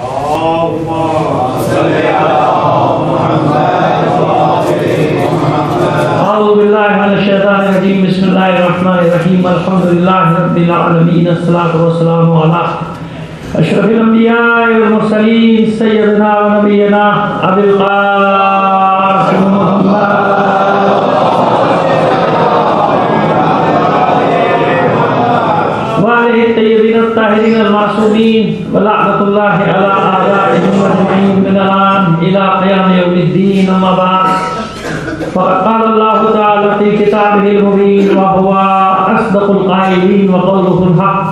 أعوذ بالله من الشيطان الرجيم بسم الله الرحمن الرحيم الحمد لله رب العالمين الصلاة والسلام على أشرف الأنبياء والمرسلين سيدنا ونبينا أبي القاسم محمد وآله الطيبين الطاهرين المعصومين ولعنة الله على أعدائهم أجمعين من الآن إلى قيام يوم الدين أما بعد فقد قال الله تعالى في كتابه المبين وهو أصدق القائلين وقوله الحق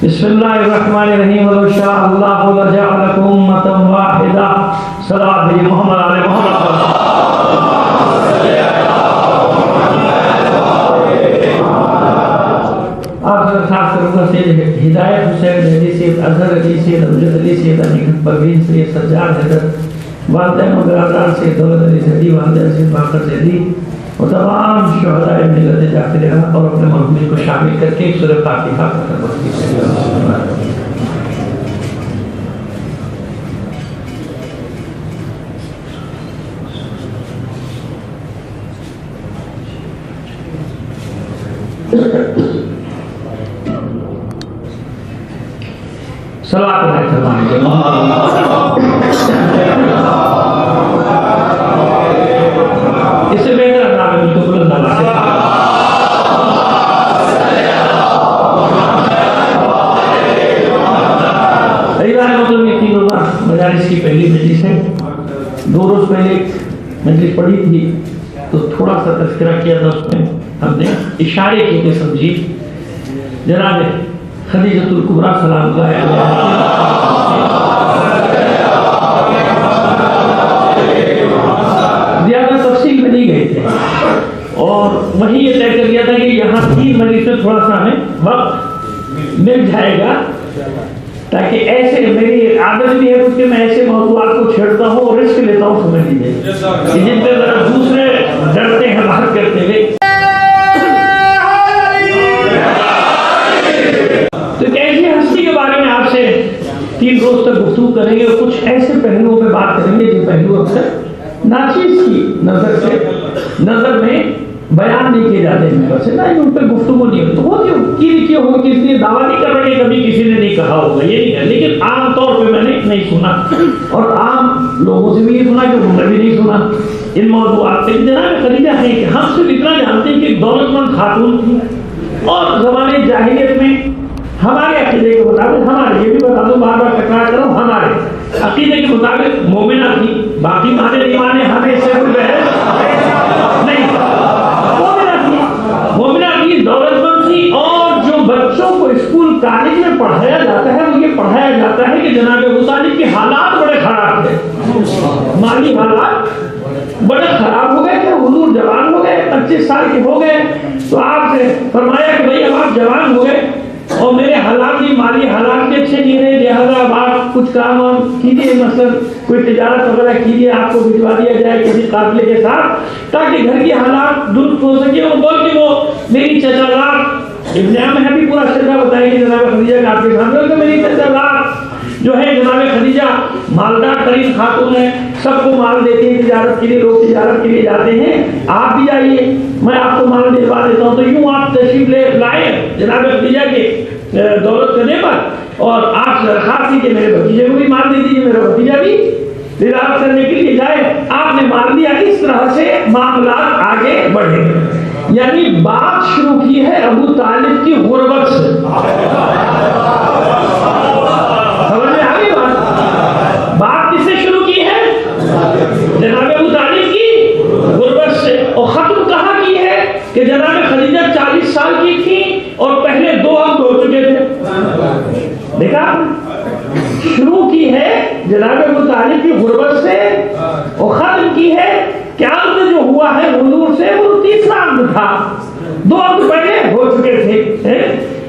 بسم الله الرحمن الرحيم ولو شاء الله لجعلكم أمة واحدة صلوات محمد على محمد آپ سے خاص کروں سے ہدایت حسین علی سید اظہر علی سید امجد علی سید علی پروین سید سجاد حیدر والدین و برادران سے دولت علی زیدی والدین سے باقر زیدی اور تمام شہداء ملت داخلہ اور اپنے مرحومین کو شامل کر کے ایک سورہ فاتحہ پڑھتے ہیں. صلوات اللہ علیہ وسلم. اس سے بہتر انداز میں تو بلند آواز سے یہ 3 روزہ مجالس کی پہلی مجلس ہے. 2 روز پہلے مجلس پڑھی تھی تو تھوڑا سا تذکرہ کیا تھا, اس میں ہم نے اشارے کی کہ سمجھی جناب خدیجۃ الکبریٰ سلام اللہ علیہ زیادہ تفصیل میں نہیں گئے تھے اور وہیں یہ طے کر لیا تھا کہ یہاں 3 مجلس میں تھوڑا سا ہمیں وقت مل جائے گا تاکہ ایسے میری عادت بھی ہے کہ میں ایسے موضوعات کو چھیڑتا ہوں اور رسک لیتا ہوں, سمجھ لیجیے جن پہ دوسرے ڈرتے ہیں باہر کرتے ہوئے. تو ایسی ہستی کے بارے میں آپ سے 3 روز تک گفتگو کریں گے اور کچھ ایسے پہلوؤں پہ بات کریں گے جو پہلو اکثر ناچیز کی نظر میں بیان نہیں کیے جاتے ہیں, بس نہ ان پہ گفتگو نہیں ہوتی ہوتی کی لکھی ہوگی, اس لیے دعویٰ نہیں کر رہے کہ کبھی کسی نے نہیں کہا ہوگا, یہ نہیں ہے, لیکن عام طور پہ میں نے نہیں سنا اور عام لوگوں سے بھی یہ سنا کہ انہوں نے بھی نہیں سنا ان موضوعات سے. جناب خدیجہ ہے کہ ہم صرف اتنا جانتے ہیں کہ ایک دولت مند خاتون تھی اور زمانے جاہلیت میں ہمارے عقیدے کے مطابق, ہمارے یہ بھی بتا دوں بار بار تکرار کروں, ہمارے عقیدے کے مطابق مومنہ تھی. باقی مانے نہیں مانے ہمیں اس سے کوئی بحث نہیں. مومنہ تھی, دولت مند تھی اور جو بچوں کو اسکول کالج میں پڑھایا جاتا ہے وہ یہ پڑھایا جاتا ہے کہ جناب ابو طالب کے حالات بڑے خراب تھے, مالی حالات بڑے خراب ہو گئے تھے. حضور جوان ہو گئے, 25 سال کے ہو گئے, تو آپ سے فرمایا کہ بھائی اب آپ جوان ہو گئے اور میرے حالات بھی مالی حالات بھی اچھے نہیں رہے, لہٰذا اب آپ کچھ کام وام کیجیے, مثلا کوئی تجارت وغیرہ کیجیے, آپ کو بھجوا دیا جائے کسی قافلے کے ساتھ تاکہ گھر کی حالات درست ہو سکے. وہ بول کہ وہ میری چچا لار ابن عام ہے بھی پورا شرح بتائیں گے جناب خدیجہ کا آپ کے سامنے کہ میری چچا لار جو ہے جناب خدیجہ مالدار ترین خاتون ہے, سب کو مال دیتی ہیں تجارت کے لیے, لوگ تجارت کے لیے جاتے ہیں, آپ بھی آئیے میں آپ کو مال دلوا دیتا ہوں. تو یوں آپ تشریف لے لائے جناب خدیجہ کے دولت کرنے پر اور آپ سے درخواست کی کہ میرے بھتیجے کو بھی مال دے دیجیے, میرا بھتیجا بھی تجارت کرنے کے لیے جائے. آپ نے مال دیا. اس طرح سے معاملات آگے بڑھے. یعنی بات شروع کی ہے ابو طالب کی غربت سے. سمجھ میں آ گئی بات کس سے شروع کی ہے؟ جناب ابو طالب کی غربت سے. اور ختم کہاں کی ہے کہ جناب خدیجہ 40 سال کی تھی اور پہلے 2 عقد ہو چکے تھے. دیکھا, شروع کی ہے جناب ابو طالب کی غربت سے اور ختم کی ہے کہ عقد جو ہوا ہے حضور سے وہ 3 عقد تھا, 2 عقد پہلے ہو چکے تھے.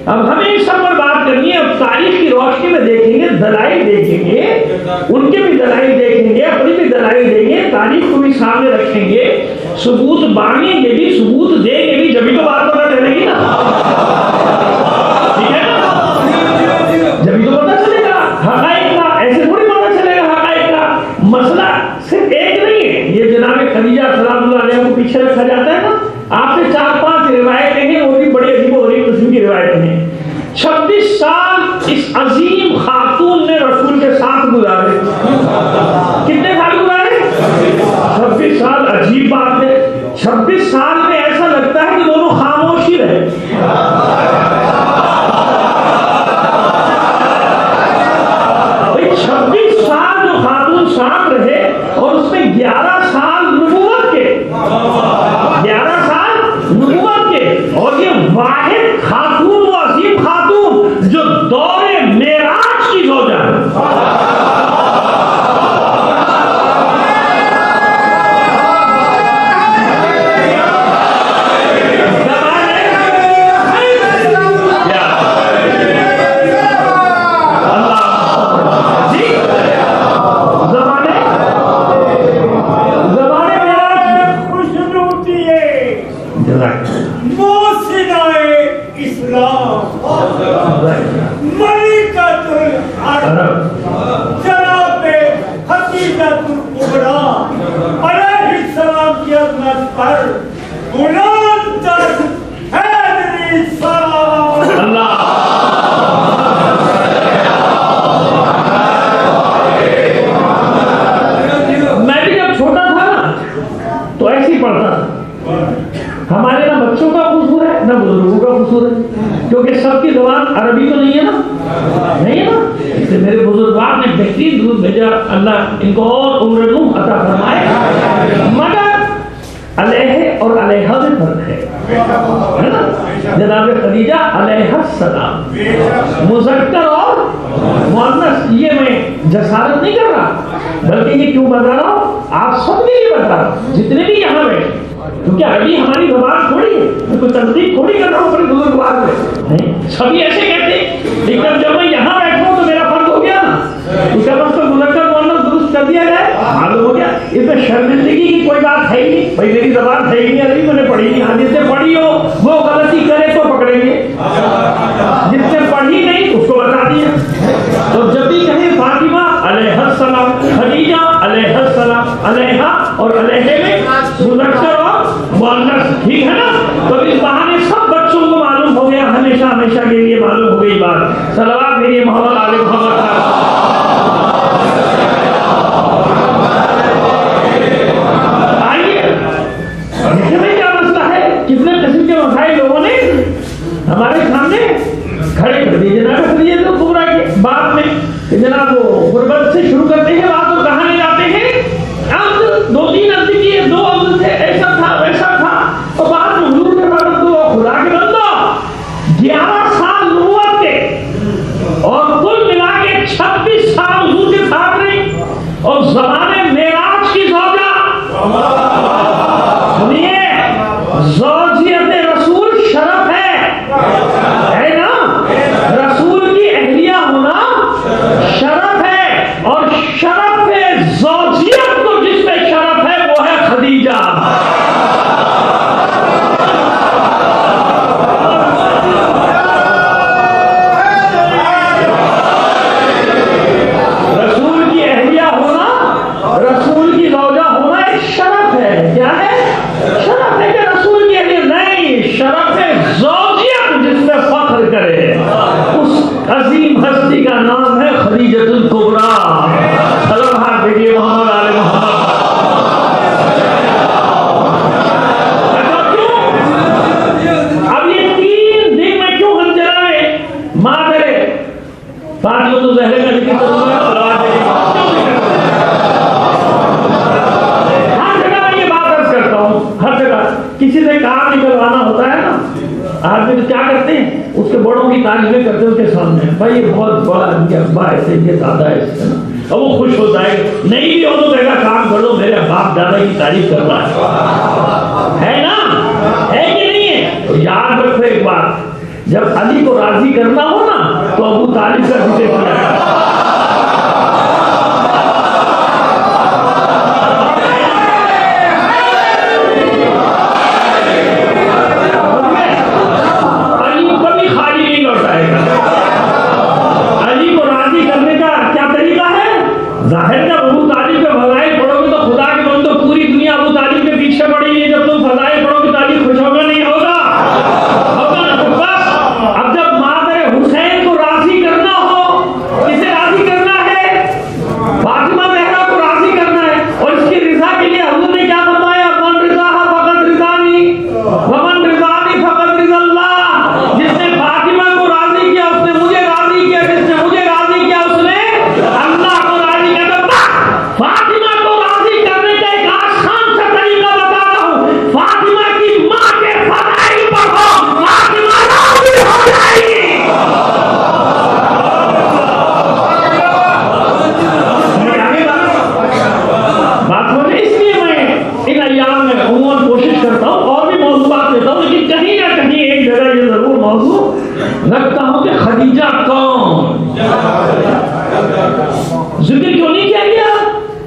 اب ہمیں اس سب پر بات کرنی ہے. اب تاریخ کی روشنی میں دیکھیں گے, دلائل دیکھیں گے, ان کے بھی دلائل دیکھیں گے, اپنی بھی دلائل دیں گے, تاریخ کو بھی سامنے رکھیں گے, ثبوت مانگیں گے بھی, ثبوت دیں گے بھی, جبھی تو بات پتہ چلے گی نا. ٹھیک ہے نا, جبھی تو پتہ چلے گا. حقائق کا ایسے تھوڑی پیچھے رکھا جاتا ہے نا. آپ سے 4-5 روایتیں ہیں, وہ بھی بڑی عجیب و غریب قسم کی روایتیں ہیں. 26 سال اس عظیم خاتون نے رسول کے ساتھ گزارے. کتنے سال گزارے؟ 26 سال. عجیب بات ہے, 26 سال میں ایسا لگتا ہے کہ دونوں خاموش ہی رہے. بھائی 26 سال جو خاتون ساتھ رہے اور اس میں 11 سال نبوت کے, 11 سال نبوت کے, اور یہ واحد خاتون و عظیم خاتون جو دور معراج کی زوجہ ہے. ہمارے نہ بچوں کا قصور ہے نہ بزرگوں کا قصور ہے, کیونکہ سب کی زبان عربی تو نہیں ہے نا, نہیں ہے نا. اس لیے میرے بزرگوار نے بہترین درود بھیجا, اللہ ان کو اور عمر نوح عطا فرمائے. مگر علیہ اور علیہا میں فرق ہے نا. جناب خدیجہ علیہ السلام, مذکر اور مؤنث. یہ میں جسارت نہیں کر رہا, بلکہ یہ کیوں بتا رہا ہوں, آپ سب کے لیے بتا رہا ہوں جتنے بھی یہاں بیٹھے, کیونکہ عربی ہماری زبان تھوڑی ہے, کوئی تنظیم تھوڑی کر رہا ہوں اپنے بزرگوار میں. سبھی ایسے کہتے ہیں, لیکن جب میں یہاں بیٹھا ہوں تو میرا فرق ہو گیا نا. اس کا بس تو مذکر مؤنث درست کر دیا جائے, معلوم ہو گیا. اس میں شرمندگی کی کوئی بات ہے ہی نہیں. بھائی میری زبان ہے ہی نہیں عربی, میں نے پڑھی نہیں. ہاں جس نے پڑھی ہو وہ غلطی کرے تو پکڑیں گے, جس نے پڑھی نہیں اس کو بتا دیا. تو جب بھی کہیں فاطمہ علیہ السلام, خدیجہ علیہ السلام, علیہا اور علیہ میں مذکر اور مؤنث, ٹھیک ہے نا. تو اس بہانے سب بچوں کو معلوم ہو گیا, ہمیشہ ہمیشہ کے لیے معلوم ہو گئی بات. صلوات میری محمد علیہ محمد. آئیے دیکھیں بھائی کیا مسئلہ ہے, کتنے قسم کے مسائل لوگوں نے ہمارے سامنے کھڑے کر دیے. جناب خدیجہ تو کبریٰ کے بعد میں کہ جناب وہ غربت سے شروع کرتے ہیں بات, اور کہاں لے جاتے ہیں. اب 2-3 عرض کیے, 2 عرض تھے, ایسا تھا ویسا تھا, اور بعد میں حضور نے فرمایا تو خدا کے بندو 11 سال نبوت کے اور کل ملا کے 26 سال حضور کے ساتھ رہی, اور زمانے معراج کی زوجہ. سنیے, زوجیت رسول شرف ہے نا, رسول کی اہلیہ ہونا شرف ہے, اور شرف زوجیت کو جس پہ شرف ہے وہ ہے خدیجہ. رسول کی اہلیہ ہونا, رسول کی زوجہ ہونا ایک شرف ہے. کیا ہے؟ شرف ہے کہ رسول کی اہلیہ نہیں, شرف ہے زوجیت جس پہ فخر کرے. اس عظیم ہستی کا نام ہے خدیجہ الکبریٰ. صلوات بھیجیے محمد علیہ محمد. اب یہ 3 دن میں کیوں ہنجرا میں مادر فاطمہ الزہرا کا ذکر کروں گا. ہر جگہ میں یہ بات عرض کرتا ہوں, ہر جگہ کسی سے کام نکلوانا ہوتا ہے نا, آدمی تو کیا کرتے ہیں, اس کے بڑوں کی تعریفیں کرتے ہیں اس کے سامنے, بھائی یہ بہت بڑا ہے, ابا ایسے, یہ دادا ایسے, اور وہ خوش ہوتا ہے. نہیں بھی ہو تو کہے گا کام کر دو, میرے باپ دادا کی تعریف کر رہا ہے نا, ہے کہ نہیں ہے. تو یاد رکھو ایک بات, جب علی کو راضی کرنا ہو نا تو ابو طالب کا ذکر کیا جائے. ظاہر جب ابو طالب کے فضائل پڑھو گے تو خدا کے بندو پوری دنیا ابو طالب کے پیچھے پڑی ہے. جب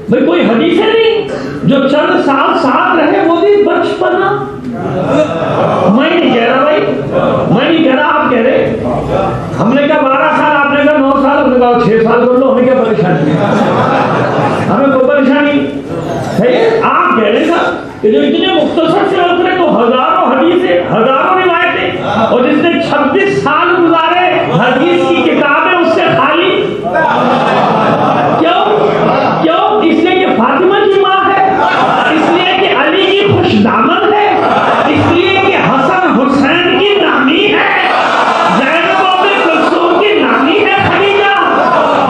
بھائی کوئی حدیث ہے نہیں جو چند سال ساتھ رہے وہ بھی بچپنا. میں نہیں کہہ رہا بھائی، میں نہیں کہہ رہا، آپ کہہ رہے. ہم نے کہا 12 سال، آپ نے کہا 9 سال، ہم نے کہا 6 سال کر لو، ہمیں کیا پریشانی ہے؟ ہمیں کوئی پریشانی ہے. آپ کہہ رہے نا کہ جو اتنے مختصر سے اترے تو ہزاروں حدیثیں، ہزاروں روایتیں، اور جس نے 26 سال گزارے حدیث کی کتابیں اس سے خالی. کیوں؟ اس لیے کہ فاطمہ کی ماں ہے، اس لیے کہ علی کی خوش دامن ہے، اس لیے کہ حسن حسین کی نامی ہے، زینب ام کلثوم کی نامی ہے خدیجہ.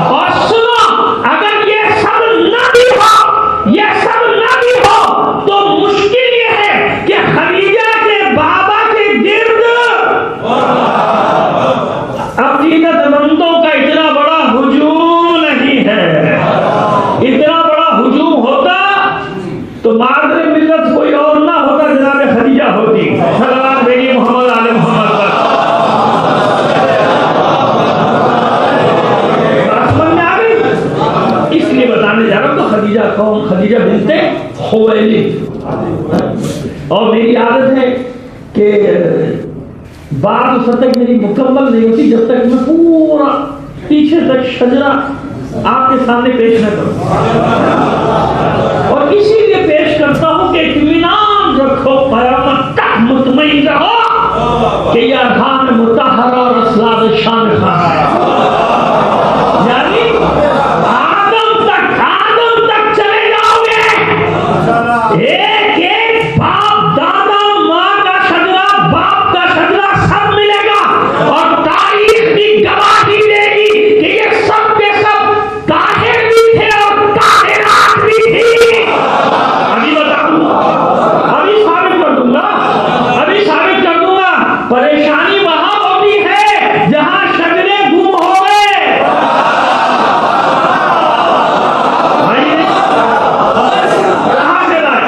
اور سنو، اگر یہ سب نہ بھی ہو، یہ سب نہ بھی ہو، تو مشکل یہ ہے کہ خدیجہ کے بابا کے گرد عقیدت مندوں کا اتنا بڑا ہجوم نہیں ہے. اتنا بڑا ہجوم ہوتا تو مادر ملت کوئی اور نہ ہوتا، جناب خدیجہ ہوتی. صلوات بھیجیے محمد آل محمد پر. بات سمجھ میں آ گئی؟ اس لیے بتانے جا رہا ہوں تو خدیجہ کون؟ خدیجہ بنت خویلد. اور میری عادت ہے کہ بات اس حد تک میری مکمل نہیں ہوتی جب تک میں پورا پیچھے تک شجرہ آپ کے سامنے پیش نہ کروں. اور اسی لیے پیش کرتا ہوں کہ اطمینان رکھو، قیامت تک مطمئن رہو کہ یہ اذان مطہرہ اور اسلام شان خاص ہے. یعنی آدم تک چلے جاؤ گے، ایک ایک باپ دادا ماں کا شجرہ، باپ کا شجرہ سب ملے گا، اور تاریخ کی گواہی دے گی کہ یہ سب کے سب طاہر بھی تھے اور طاہرات بھی تھی. ابھی بتاؤں، ابھی ثابت کر دوں گا. پریشانی وہاں ہوتی ہے جہاں شجرے گم ہو گئے. کہاں سے لائے؟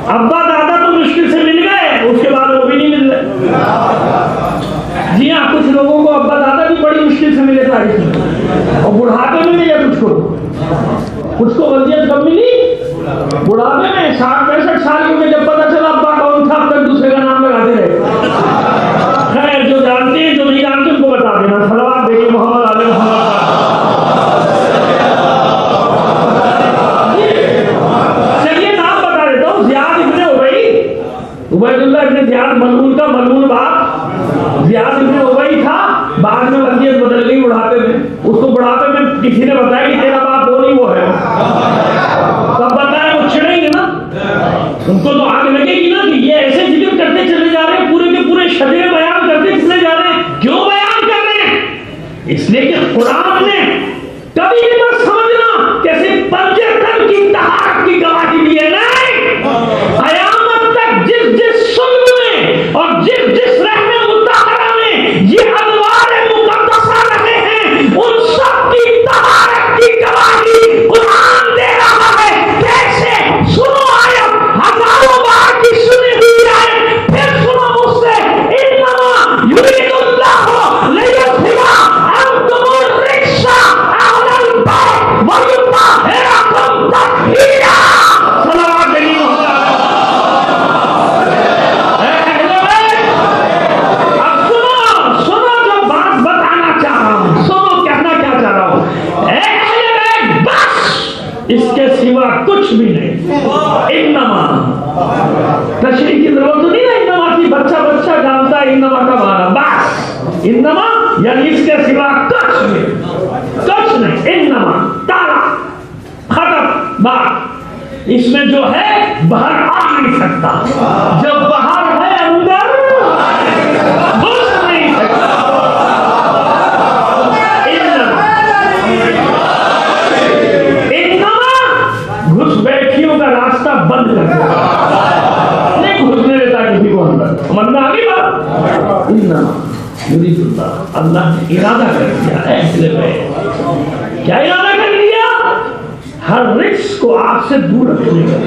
ابا دادا تو مشکل سے مل گئے، اس کے بعد وہ بھی نہیں مل رہے. جی ہاں، کچھ لوگوں کو ابا دادا بھی بڑی مشکل سے ملے تاریخ میں، اور بڑھاپے میں ملے. کچھ کو وضعیت کب ملی؟ بڑھاپے میں 60-65 سال کی میں جب پتا چلا ابا کون تھا، اب تک دوسرے کا نام لگاتے رہے. خیر، جو جانتے ہیں جو نہیں جانتے ان کو بتا دینا. صلوات بھیجیے محمد آل محمد. چلیے نام بتا دیتا ہوں. زیاد ابن عبید اللہ ابن زیاد ملعون کا ملعون باپ زیاد ابن عبید تھا. بعد میں وضعیت بدل گئی بڑھاپے میں. اس کو بڑھاپے میں کسی نے بتایا کہ تیرا باپ وہ نہیں وہ ہے. تب بتایا وہ چڑھیں گے نا، ان کو تو آگ لگے گی نا کہ یہ ایسے ذکر کرتے چلے جا رہے ہیں، پورے کے پورے شجرے بیان کرتے چلے جا رہے ہیں. کیوں بیان کر رہے ہیں؟ اس لیے کہ قرآن نے کبھی بھی مت سمجھنا کیسے پنجے تن کی طہارت کی گواہی دی ہے. نہیں، قیامت تک جس جس صلب میں اور جس جس رحم مطہرہ میں یہ انوار مقدسہ رہے ہیں، ان سب کی طہارت کی گواہی قرآن دے رہا ہے. کیسے؟ سنو آیت، ہزاروں بار کی سنی ہوئی آیت، پھر سنو مجھ سے. انما یرید اللہ لیذھب عنکم الرجس اہل البیت ویطہرکم تطہیرا. صلوات علی محمد. اب سنو جو بات بتانا چاہ رہا ہوں، سنو کہنا کیا چاہ رہا ہوں. اے اہل بیت، بس اس کے سوا کچھ بھی نہیں. انما تشریح کی ضرورت تو نہیں ہے. انما کی بچہ جانتا ہے انما کا معنی. بس انما یعنی اس کے سوا کچھ نہیں. انما تالا ختم بات. اس میں جو ہے باہر آ نہیں سکتا، جب باہر ہے اندر گھس نہیں سکتا. گھس بیٹھیوں کا راستہ بند کر دیا، نہیں گھسنے دیتا کسی کو اندر. سمجھنا آ گئی بات؟ یرید اللہ، اللہ نے ارادہ کر دیا ہے. کیا ارادہ کر دیا؟ ہر رجس کو آپ سے دور رکھنے کا.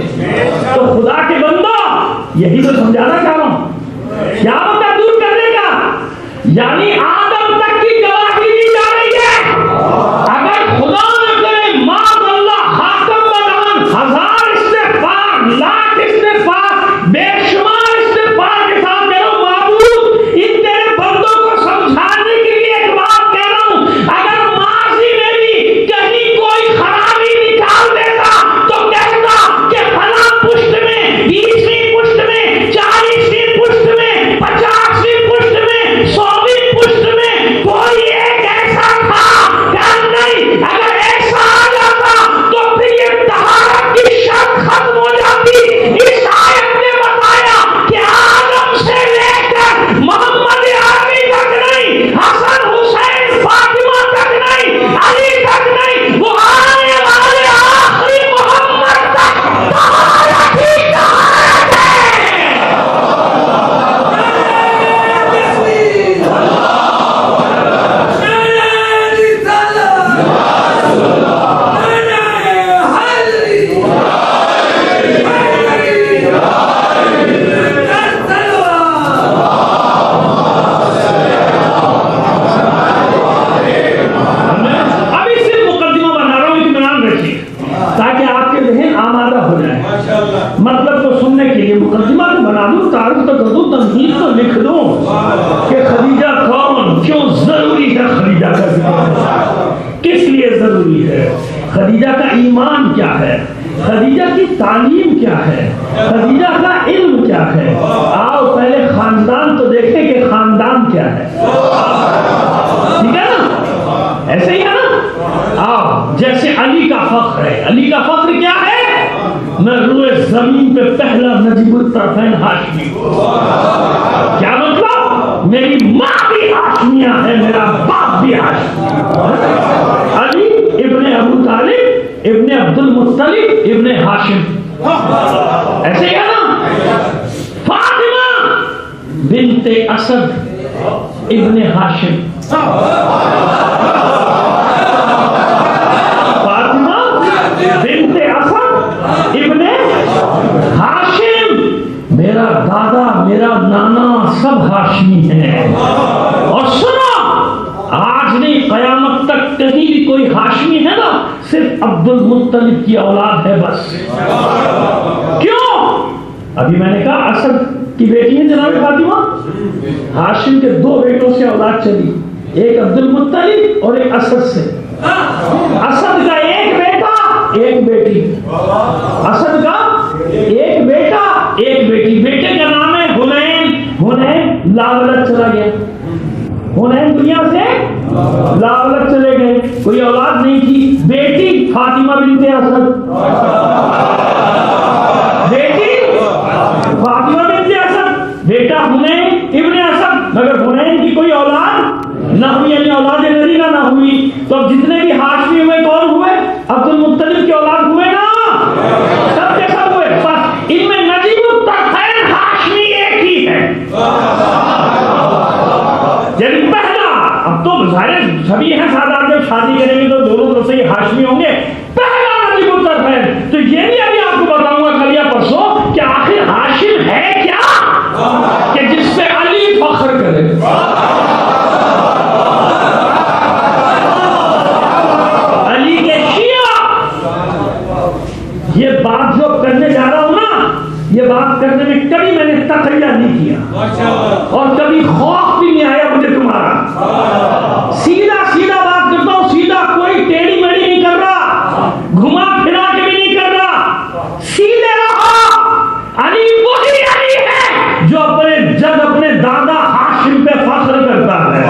تو خدا کے بندو یہی تو سمجھانا چاہ رہا ہوں. کیا ہوتا دور کرنے کا؟ یعنی آدم تک کی گواہی دی جا رہی ہے. اگر خدا نہ کرے معاذ اللہ لکھ دوں کہ خدیجہ کون، کیوں ضروری ہے خدیجہ کا ذکر، کس لیے ضروری ہے، خدیجہ کا ایمان کیا ہے، خدیجہ کی تعلیم کیا ہے، خدیجہ کا علم کیا ہے۔ آؤ پہلے خاندان تو دیکھیں کہ خاندان کیا ہے، ٹھیک ہے نا، ایسے ہی ہے نا۔ آؤ جیسے علی کا فخر ہے، علی کا فخر کیا ہے، میں روئے زمین پہ پہلا نجیب الطرفین ہاشمی، کیا مطلب، میری ماں بھی ہاشمیہ ہے، میرا باپ بھی ہاشمی، علی ابن ابو طالب ابن عبد المطلب ابن ہاشم، ایسے ہی ہے نا۔ فاطمہ بنت اسد ابن ہاشم، فاطمہ بنت اسد ابن ہاشم، میرا دادا میرا نانا سب ہاشمی ہیں۔ اور سنو، آج نہیں قیامت تک کہیں بھی کوئی ہاشمی ہے نا، صرف عبد المطلب کی اولاد ہے بس۔ کیوں؟ ابھی میں نے کہا اسد کی بیٹی ہے جناب فاطمہ، ہاشم کے 2 بیٹوں سے اولاد چلی، ایک عبد المطلب اور ایک اسد سے۔ اسد کا ایک بیٹا ایک بیٹی، اسد کا ایک بیٹا ایک بیٹی، بیٹے کا نام ہے حنین، حنین لاولد چلا گیا، حنین دنیا سے لاولد چلے گئے، کوئی اولاد نہیں تھی، بیٹی فاطمہ بنت اسد، بیٹی فاطمہ بنت اسد، بیٹا حنین ابن اسد، مگر حنین کی کوئی اولاد نہ ہوئی، یعنی اولاد نبیہ نہ ہوئی۔ تو اب جتنے بھی ہاشمی ہوئے کون ہوئے، عبد المطلب کی اولاد ہوئے نا، سب کے سب ہوئے، بس ان میں نجیب الطرفین ہاشمی ایک ہی ہے، یعنی پہلا۔ اب تو ظاہر سبھی ہیں سادات، جب شادی کریں گے تو دونوں طرف سے یہ ہاشمی ہوں گے، پہلا نجیب الطرفین۔ تو یہ بھی ابھی آپ کو بتاؤں گا کل یا پرسوں کہ آخر ہاشم ہے کیا، کہ جس پہ علی فخر کرے۔ علی کے شیعہ، یہ بات جو کرنے جا رہا ہوں نا، یہ بات کرنے میں کبھی میں نے تخیہ نہیں کیا اور کبھی خوف بھی نہیں آیا مجھے تمہارا، سیدھا سیدھا بات کرتا ہوں، سیدھا، کوئی ٹیڑھی میڑھی نہیں کر رہا، گھما پھرا کے بھی نہیں کر رہا، سیدھے رہا۔ علی وہی علی ہے جو اپنے دادا ہاشم پہ فخر کرتا ہے۔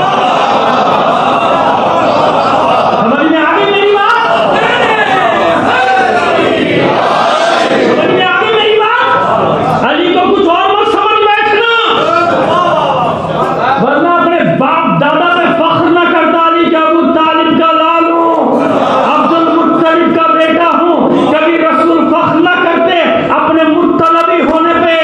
سمجھ میں آ گئی میری بات، سمجھ میں آ گئی میری بات، علی کو کچھ اور مت سمجھ بیٹھنا، ورنہ اپنے باپ دادا پہ فخر نہ کرتا، علی کا ابو طالب کا لال ہوں، عبد المطلب کا بیٹا ہوں، کبھی رسول فخر نہ کرتے اپنے مطلبی ہونے پہ،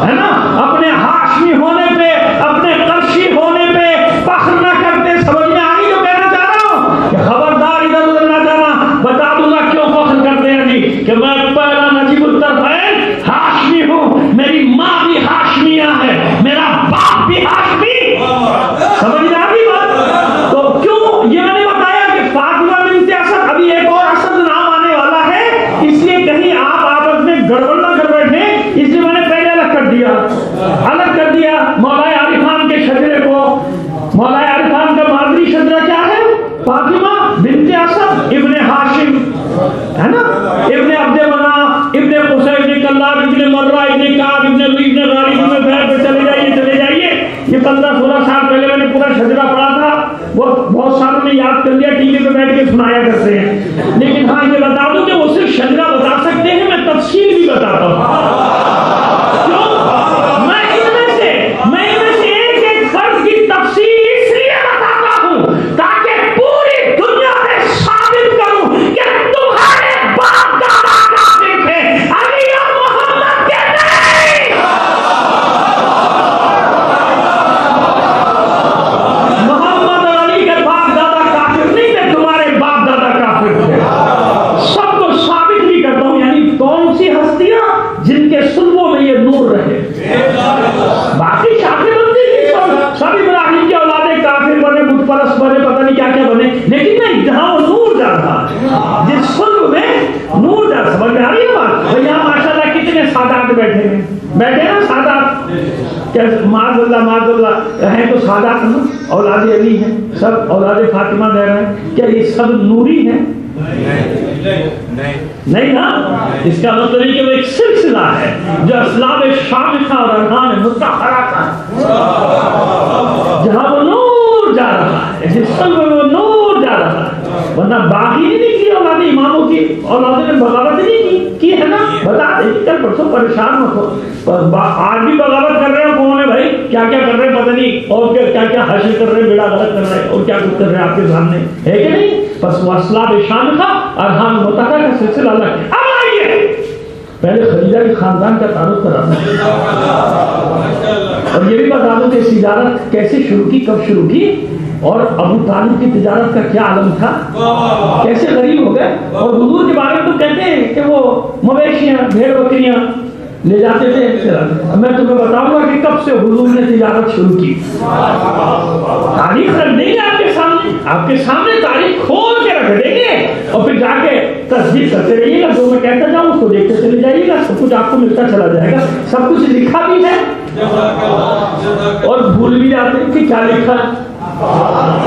ہے نا، اپنے ہاشمی ہونے پہ، اپنے قرشی ہونے پہ فخر نہ کرتے۔ سمجھ میں آگئی جو کہنا چاہ رہا ہوں، کہ خبردار ادھر ادھر نہ جانا، بتا دوں گا کیوں فخر کرتے ہیں جی، کہ میں پہلا نجیب الطرفین ہاشمی ہوں، میری ماں بھی ہاشمیہ ہے، میرا باپ بھی ہاشمی۔ سمجھ میں آگئی بات؟ تو کیوں یہ میں نے بتایا کہ فاطمہ بنت اسد، ابھی ایک اور اسد نام آنے والا ہے، اس لیے کہیں آپ آپس میں گڑبڑ نہ کر بیٹھے، اس لیے میں نے پہلے الگ کر دیا، الگ کر دیا مولا عارف خان کے شجرے کو۔ مولا عارف خان کا مادری شجرہ کیا ہے، فاطمہ بنت اسد ابن ہاشم، ہے نا، ابن عبد مناف ابن قصی ابن کلاب ابن مرہ ابن کعب ابن لؤی ابن غالب ابن فہر پہ چلے جائیے چلے جائیے۔ یہ 15-16 سال پہلے میں نے پورا شجرہ پڑھا تھا، وہ بہت ساروں نے یاد کر لیا، ٹی وی پہ بیٹھ کے سنایا کرتے ہیں، لیکن ہاں یہ بتا دوں کہ وہ صرف شجرہ بتا سکتے ہیں، میں تفصیل بھی بتاتا ہوں۔ کیوں؟ میں ان میں سے ایک ایک فرض کی تفصیل اس لیے بتاتا ہوں تاکہ پوری دنیا میں ثابت کروں کہ تمہارے باپ دادا کافر تھے، علی اور محمد کے نہیں۔ محمد اور علی کے باپ دادا کافر نہیں تھے، تمہارے باپ دادا کافر معاذ اللہ ہیں تو سادات نا، اولاد علی ہیں، سب اولاد فاطمہ زہرا ہیں، کیا یہ سب نوری ہیں؟ نہیں نا، اس کا مطلب ہے کہ وہ ایک سلسلہ ہے جو اسلاف شامخہ اور ارحام مطہرہ کا ہے، جہاں وہ نور جا رہا ہے، جس قلب میں وہ نور جا رہا ہے۔ ورنہ باقی نہیں کی اولاد اماموں کی، اولاد نے بغاوت نہیں کی ہے نا، بتا دیں کل پرسوں پریشان مت ہو، آج بھی بغاوت کر رہے ہیں کون ہے بھائی، کیا کیا کر رہے ہیں پتہ نہیں، اور کیا کیا حشر کر رہے ہیں، بیڑا غلط کر رہے ہیں، اور کیا کچھ کر رہے ہیں آپ کے سامنے ہے کہ نہیں؟ بس وہ اسلاف شامخہ ارحام مطہرہ کا سلسلہ الگ ہے۔ اب آئیے پہلے خدیجہ کے خاندان کا تعارف کرا دوں اور یہ بھی بتا دوں کہ اس تجارت کیسے شروع کی، کب شروع کی، اور ابو طالب کی تجارت کا کیا عالم تھا، کیسے غریب ہو گئے۔ اور حضور کے بارے میں تو کہتے ہیں کہ وہ مویشیاں بھیڑ بکریاں لے جاتے تھے۔ میں تمہیں بتاؤں گا کہ کب سے حضور نے تجارت شروع کی، تاریخ رکھ دیں گے آپ کے سامنے تاریخ کھول کے رکھ دیں گے، اور پھر جا کے تصدیق کرتے رہیے گا، جو میں کہتا جاؤں اس کو دیکھتے چلے جائیے گا، سب کچھ آپ کو ملتا چلا جائے گا، سب کچھ لکھا بھی ہے اور بھول بھی جاتے ہیں کہ کیا لکھا ہے۔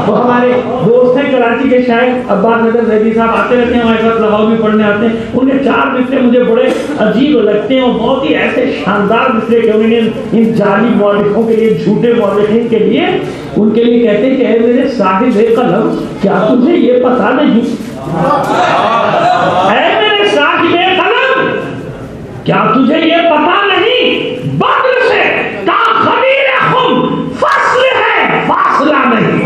وہ ہمارے دوست ہیں کراچی کے شاعر عباس نگر زیدی صاحب آتے رہتے ہیں ہمارے ساتھ، لغو بھی پڑھنے آتے ہیں، ان کے 4 مصرے مجھے بڑے عجیب لگتے ہیں اور بہت ہی ایسے شاندار مصرے کہ انہوں نے ان جعلی مورخوں کے لیے، جھوٹے مورخین کے لیے، ان کے لیے کہتے ہیں کہ اے میرے صاحب قلم کیا تجھے یہ پتہ نہیں، اے میرے صاحب قلم کیا تجھے یہ پتہ نہیں، بدر سے تا خدیر خم فصل ہے، فاصلہ نہیں۔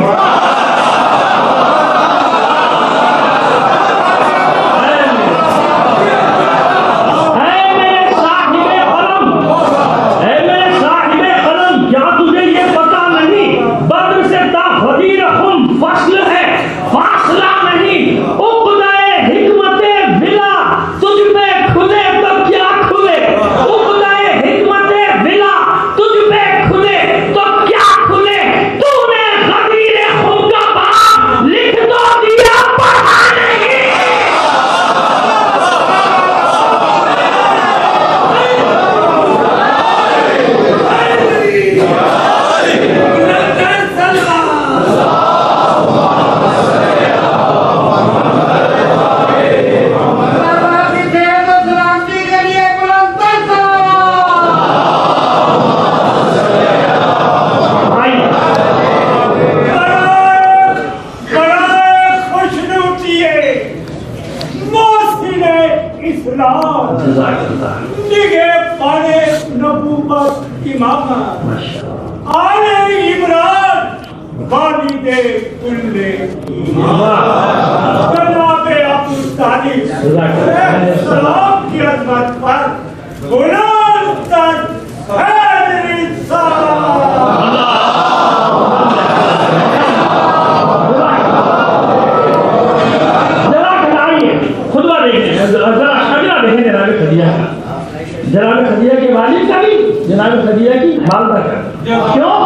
جناب خدیجہ کے والد کا بھی، جناب خدیجہ کی والدہ کا۔ کیوں؟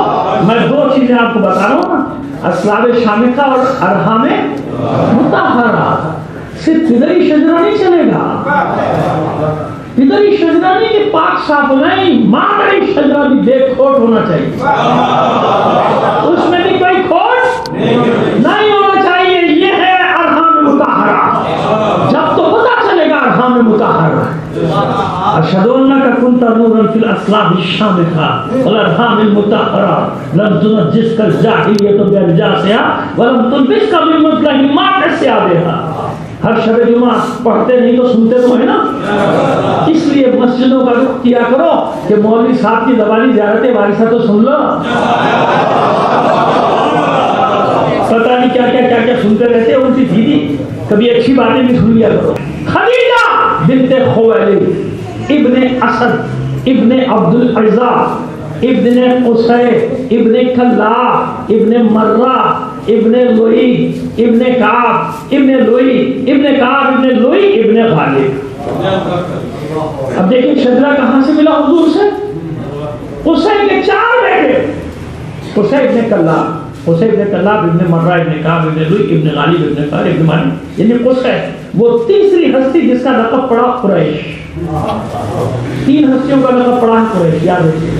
میں 2 چیزیں آپ کو بتا رہا ہوں نا، اسلاف شامخہ اور ارحام مطہرہ۔ صرف پدری شجرہ نہیں چلے گا، پدری شجرہ نہیں کہ پاک صاف نہیں، مادری شجرہ بھی بے کھوٹ ہونا چاہیے، اس میں بھی کوئی کھوٹ نہیں ہونا چاہیے۔ یہ ہے ارحام مطہرہ، جب تو پتہ چلے گا ارحام مطہرہ۔ اشهد انك كنت نورا في الاصلاب الشامخه والارحام المطهره لم تنجسك الجاهليه بارجاسها ولم تلبسك بمظلمات ثيابها۔ ہر شب جمعہ پڑھتے نہیں تو سنتے تو ہے نا، اس لیے مسجدوں کا رخ کیا کرو کہ مولوی صاحب کی زبانی زیارت وارثہ تو سن لو، پتہ نہیں کیا کیا کیا کیا سنتے رہتے ہیں، ان کی دیدی کبھی اچھی باتیں بھی سن لیا کرو۔ خدیجہ بنت خویلد ابن اسد ابن عبد العزا ابن قصی ابن کلاب ابن مرہ ابن لوئی ابن کعب ابن لوئی ابن کعب ابن لوئی ابن غالب۔ اب دیکھیں شجرہ کہاں سے ملا حضور سے؟ قصی کے 4 بیٹے، قصی ابن کلاب، قصی ابن کلاب ابن مرہ ابن کعب ابن لوئی ابن غالب ابن قار ابن مالک، یعنی قصی وہ تیسری ہستی جس کا لقب پڑا قریش۔ 3 ہستیوں کا لقب پڑا ہے قریش، یاد رکھیے۔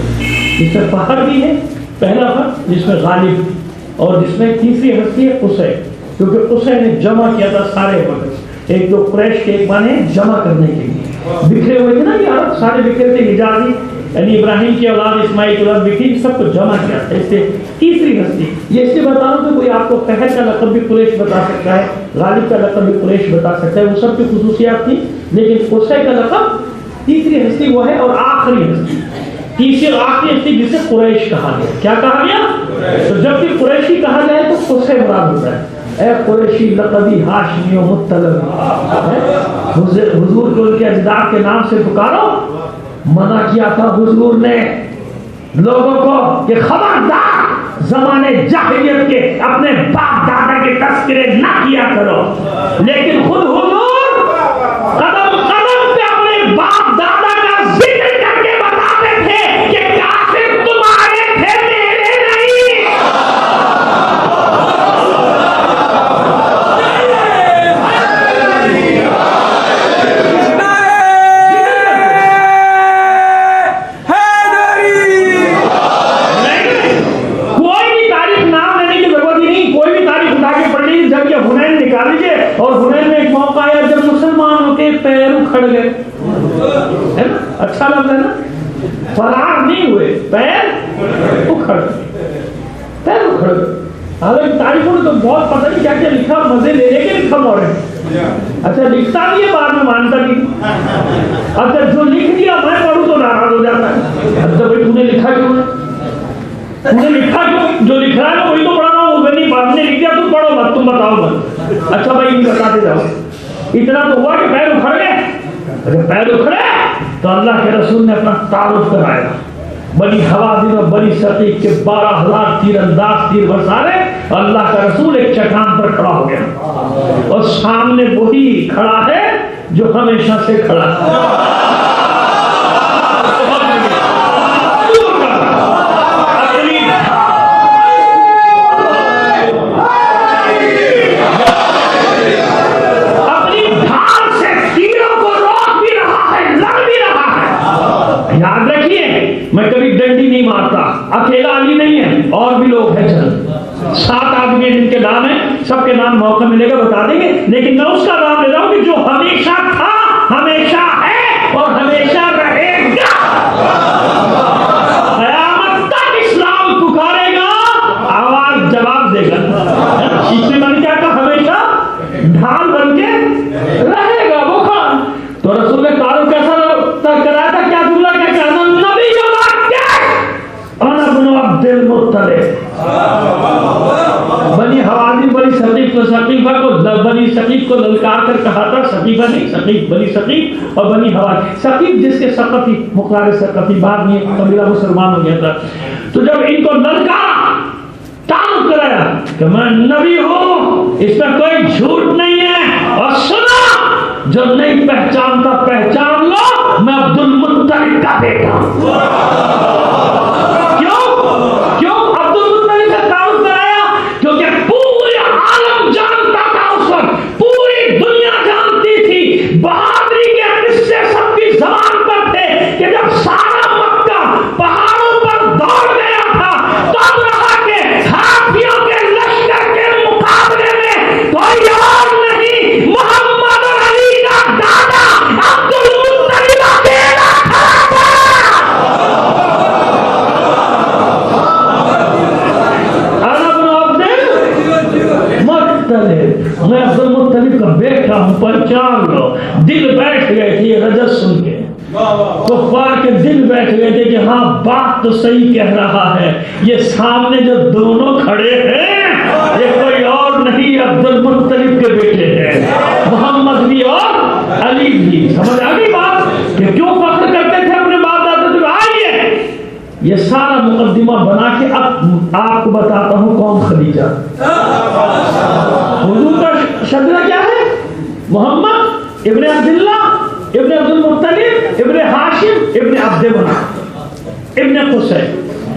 جس میں فخر بھی ہے، پہلا فرد جس میں غالب، اور جس میں تیسری ہستی ہے قصی، کیونکہ قصی نے جمع کیا تھا سارے وقت، ایک جو قریش کے ایک معنی جمع کرنے کے لیے بکھرے ہوئے تھے نا، یہ عرب سارے بکھرے تھے، حجازی یعنی ابراہیم کی اولاد، اسماعیل کی اولاد بکھری، سب کو جمع کیا تھا۔ اس سے تیسری ہستی یہ اس لیے بتا رہا ہوں کہ کوئی آپ کو فہد کا لقب بھی قریش بتا سکتا ہے، غالب کا لقب بھی قریش بتا سکتا ہے، وہ سب کی خصوصیات تھی، لیکن قصی کا لقب تیسری ہستی وہ ہے، اور آخری ہستی، تیسری اور آخری ہستی جسے قریش کہا گیا۔ کیا کہا گیا؟ تو جب بھی قریشی کہا جائے تو قصی مراد ہوتا ہے۔ اے قریشی لقبی ہاشمی و مطلب، حضور کو ان کے اجداد کے نام سے پکارو۔ منع کیا تھا حضور نے لوگوں کو کہ خبردار زمانے جاہلیت کے اپنے باپ دادا کے تذکرے نہ کیا کرو، لیکن خود حضور قدم قدم پہ اپنے باپ دادا کا ذکر کر کے بتاتے تھے کہ کافر تمہارے تھے، میرے نہیں۔ اور حنین میں ایک موقع آیا جب مسلمانوں کے پیر اکھڑ گئے، ہے نا؟ اچھا لفظ ہے نا، فرار نہیں ہوئے، پیر اکھڑ گئے، پیر اکھڑ گئے۔ حالانکہ تاریخوں نے تو بہت پتہ نہیں کیا کیا لکھا، مزے لے لے کے لکھا مورے، اچھا لکھتا بھی ہے بعد میں مانتا نہیں، اچھا جو لکھ دیا میں پڑھوں تو ناراض ہو جاتا ہے، اچھا بھائی تو نے لکھا کیوں ہے، تو نے لکھا کیوں، جو لکھ رہا ہے وہی تو پڑھا رہا ہوں، وہ نہیں بعد نے لکھ دیا تم پڑھو مت، تم بتاؤ مت۔ اچھا بھائی ان بتاتے جاؤ، اتنا تو ہوا کہ پیر اکھڑ گئے، اگر پیر اکھڑے تو اللہ کے رسول نے اپنا تعارف کرایا، بنی حوازن اور بنی ثقیف کے 12,000 تیر انداز تیر برسارے، اللہ کا رسول ایک چٹان پر کھڑا ہو گیا، اور سامنے وہی کھڑا ہے جو ہمیشہ سے کھڑا ہے۔ یاد رکھیے میں کبھی ڈنڈی نہیں مارتا، اکیلا علی نہیں ہے، اور بھی لوگ ہیں، چل 7 آدمی ہیں جن کے نام ہیں، سب کے نام موقع ملے گا بتا دیں گے، لیکن میں اس کا نام لے رہا ہوں کہ جو ہمیشہ تھا، ہمیشہ ہے اور ہمیشہ رہے گا۔ قیامت تک اسلام پکارے گا، آواز جواب دے گا، اس میں من کیا کہا، ہمیشہ ڈھال بن کے رہے گا وہ کون؟ تو رسول نے تعارف کیسا کرایا تھا، کیا جملہ کیا کہنا، نبی انا بن عبد المطلب۔ بنی حوازن بنی ثقیفہ کو بنی ثقیف کو للکار کر کہا تھا، ثقیفہ نہیں ثقیف، بنی ثقیف اور بنی حوازن، ثقیف جس کے ثقفی مقدار ثقفی بعد میں قبیلہ مسلمان ہو گیا تھا، تو جب ان کو للکارا تعارف کرایا کہ میں نبی ہوں، اس میں کوئی جھوٹ نہیں ہے، اور سنا جو نہیں پہچانتا پہچان لو، میں عبد المطلب کا بیٹا ہوں۔ کیوں عبد المطلب سے تعارف کرایا؟ کیونکہ پورے عالم جانتا تھا، اس وقت پوری دنیا جانتی تھی، بہادری کے قصے سب کی زبان پر تھے کہ جب سارا مکہ پہاڑوں پر دوڑ گیا تھا، تب رہا کہ ہاتھیوں کے لشکر کے مقابلے میں کوئی اور نہیں، محمد اور علی کا دادا عبد المطلب اکیلا کھڑا تھا۔ میں عبد المطلب کا بیٹا ہوں، پہچان لو۔ دل بیٹھ گئے تھے یہ رجس سن کے، کفار کے دل بیٹھ گئے تھے کہ ہاں بات تو صحیح کہہ رہا ہے، یہ سامنے جو دونوں کھڑے ہیں یہ کوئی اور نہیں، عبد المطلب کے بیٹے ہیں، محمد بھی اور علی بھی۔ سمجھ آ گئی بات کہ کیوں فخر کرتے تھے اپنے باپ دادا سے؟ آئیے یہ سارا مقدمہ بنا کے اب آپ کو بتاتا ہوں کون خدیجہ۔ حضور کا شجرہ کیا ہے؟ محمد ابن عبداللہ ابن عبد المطلب ابن ہاشم ابن عبد مناف ابن قصی۔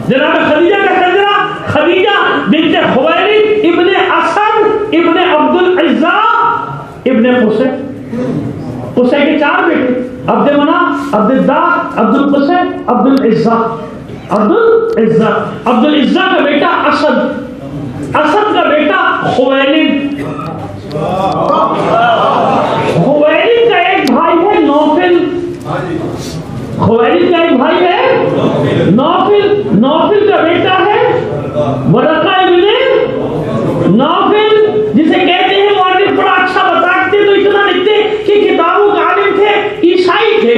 جناب خدیجہ کا شجرہ خدیجہ بنت خویلد ابن اسد ابن عبد العزا ابن قصی۔ قصی کے 4 بیٹے، عبد مناف، عبد الدار، عبد القصی، عبد العزا۔ عبد العزہ کا بیٹا اسد، اسد کا بیٹا خویلد، خویلد کا ایک بھائی ہے نوفل، خویلد کا ایک بھائی ہے نوفل، نوفل کا بیٹا ہے ورقہ ابن نوفل، جسے کہتے ہیں مؤلف بڑا اچھا بتاتے تو اتنا لکھتے کہ کتابوں کا عالم تھے، عیسائی تھے۔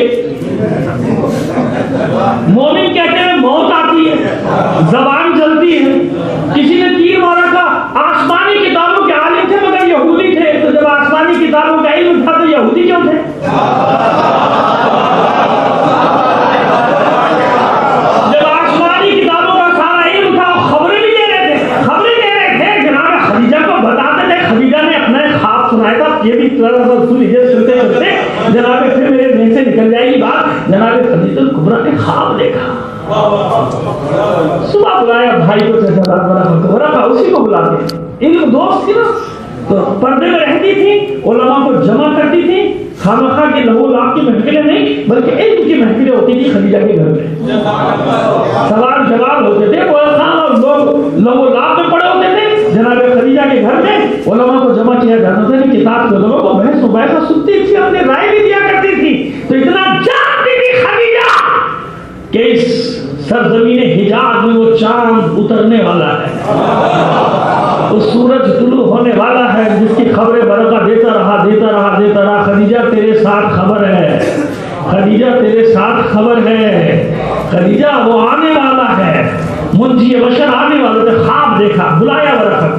مومن کہتے ہیں موت آتی ہے، زبان جلتی ہے، کسی نے تیر مارا تھا، آسمانی کتابوں کے عالم تھے مگر یہودی تھے، تو جب آسمانی کتابوں کا علم تھا تو یہودی کیوں تھے؟ جب آسمانی کتابوں کا سارا علم تھا، خبریں بھی دے رہے تھے، خبریں دے رہے تھے، جناب خدیجہ کو بتاتے تھے، خدیجہ نے اپنا ایک خواب سنایا تھا، یہ بھی سنتے سنتے جناب پھر میرے ذہن سے نکل جائے گی بات، جناب خدیجہ کبریٰ نے خواب دیکھا، صبح بلایا بھائی کو، ورقہ اسی کو بلاتے، علم دوست تھی نا، تو پردے میں رہتی تھی، علماء کو جمع کرتی تھی، خامخواہ کی لہو لعب کی محفلیں نہیں بلکہ علم کی محفلیں ہوتی تھی خدیجہ کے گھر میں، سوال جواب ہوتے تھے، اور لوگ لہو لعب میں پڑے ہوتے تھے، جناب خدیجہ کے گھر میں علماء کو جمع کیا جاتا تھا، کتاب کے علماء کو بحث و مباحثہ سنتی تھی، اپنے رائے بھی دیا کرتی تھی، تو اتنا جانتی تھی خدیجہ کہ اس سرزمین حجاز میں وہ چاند اترنے والا ہے، وہ سورج طلوع ہونے والا ہے، جس کی خبریں ورقہ دیتا رہا، خدیجہ تیرے ساتھ خبر ہے، خدیجہ تیرے ساتھ خبر ہے، خدیجہ وہ آنے والا ہے، منجی بشر آنے والا ہے، خواب دیکھا، بلایا ورقہ،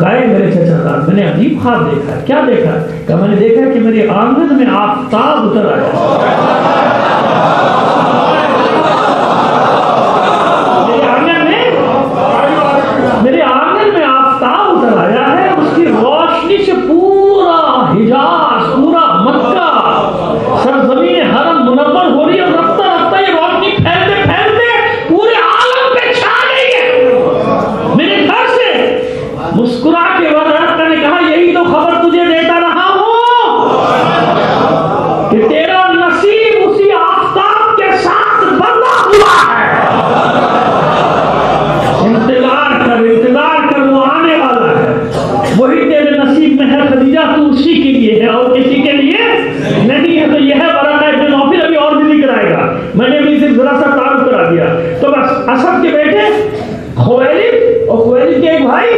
گائے میرے چچا کا، میں نے عجیب خواب دیکھا، کیا دیکھا؟ کہ میں نے دیکھا کہ میرے آنگن میں آفتاب اتر آیا، میرے آنگن میں آفتاب اتر آیا ہے، اس کی روشنی سے پورا حجاز، پورا مکہ، سرزمین حرم منور ہو رہی ہے، اور رفتہ رفتہ یہ روشنی پھیلتے پھیلتے پورے عالم پہ چھا گئی ہے میرے گھر سے۔ مسکرا کے ورقہ نے کہا یہی تو خبر تجھے دیتا رہا ہوں کہ تیرا نصیب اسی آفتاب کے ساتھ بندھا ہوا ہے، انتظار کر وہ آنے والا ہے، وہی تیرے نصیب میں ہے خدیجہ، تو اسی کے لیے ہے اور کسی کے لیے نہیں ہے۔ تو یہ ہے ورقہ ابن نوفل، ابھی اور بھی ذکر آئے گا، میں نے بھی صرف ذرا سا تعارف کرا دیا۔ تو بس اسد کے بیٹے خویلد، اور خویلد کے ایک بھائی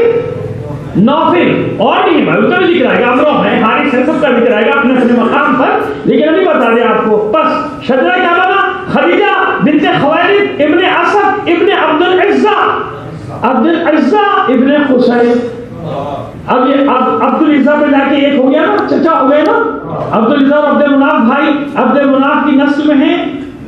نوفل، اور بھی بھائی اس کا بھی ذکر آئے گا، امرو ہے، حارث ہے، سب کا ذکر آئے گا اپنے اپنے مقام پر، لیکن ابھی بتا دیں آپ کو۔ بس شجرہ کیا بنا؟ خدیجہ بنت خویلد ابن اسد ابن عبد العزہ، عبد العزہ ابن قصی۔ اب یہ عبد العزہ پہ جا کے ایک ہو گیا نا، چچا ہو گئے نا، عبد العزہ اور عبد المناف بھائی، عبد المناف کی نسل میں ہیں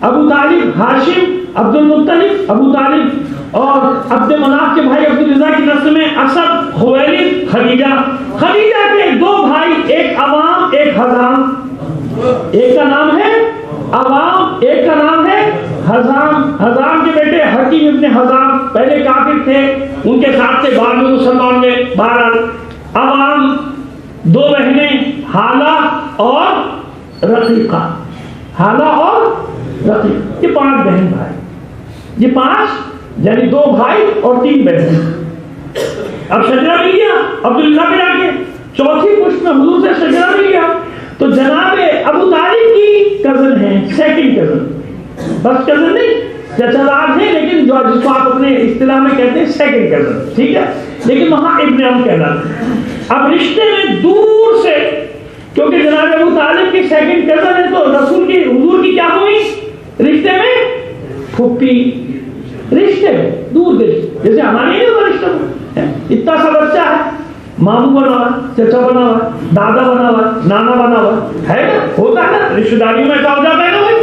ابو طالب، ہاشم، عبد المطلب، ابو طالب، اور عبد مناف کے بھائی عبد العزہ کی نسل میں اسد، خویلد، خدیجہ۔ خدیجہ کے دو بھائی، ایک عوام ایک حزام، ایک کا نام ہے عوام، ایک کا نام ہے حزام۔ حزام کے بیٹے حکیم ابن حزام پہلے کافر تھے، ان کے ساتھ سے بعد میں مسلمان میں۔ بہرحال عوام دو بہنیں، حالہ اور رقیقہ، حالہ اور رقیقہ، یہ 5 بہن بھائی، یہ 5 یعنی 2 بھائی اور 3 بہنیں۔ اب شجرہ مل گیا عبداللہ میں جا کے، چوتھی پشت میں حضور سے شجرہ مل گیا، تو جناب ابو طالب کی کزن ہے، سیکنڈ کزن، بس کزن نہیں، چچا داد ہے، لیکن جو جس کو آپ اپنے اصطلاح میں کہتے ہیں سیکنڈ کزن، ٹھیک ہے، لیکن وہاں ابن عم کہلاتا ہے۔ اب رشتے میں دور سے، کیونکہ جناب ابو طالب کی سیکنڈ کزن ہے، تو رسول کی حضور کی کیا ہوئی رشتے میں؟ پھپھی، رشتے میں دور کے، جیسے ہمارے نہیں ہوتا رشتہ، اتنا سا بچہ ہے، ماموں بنا ہوا، چچا بنا ہوا، دادا بنا ہوا، نانا بنا ہوا ہے نا، ہوتا ہے نا رشتہ داری میں، ایسا ہو جاتا ہے نا بھائی،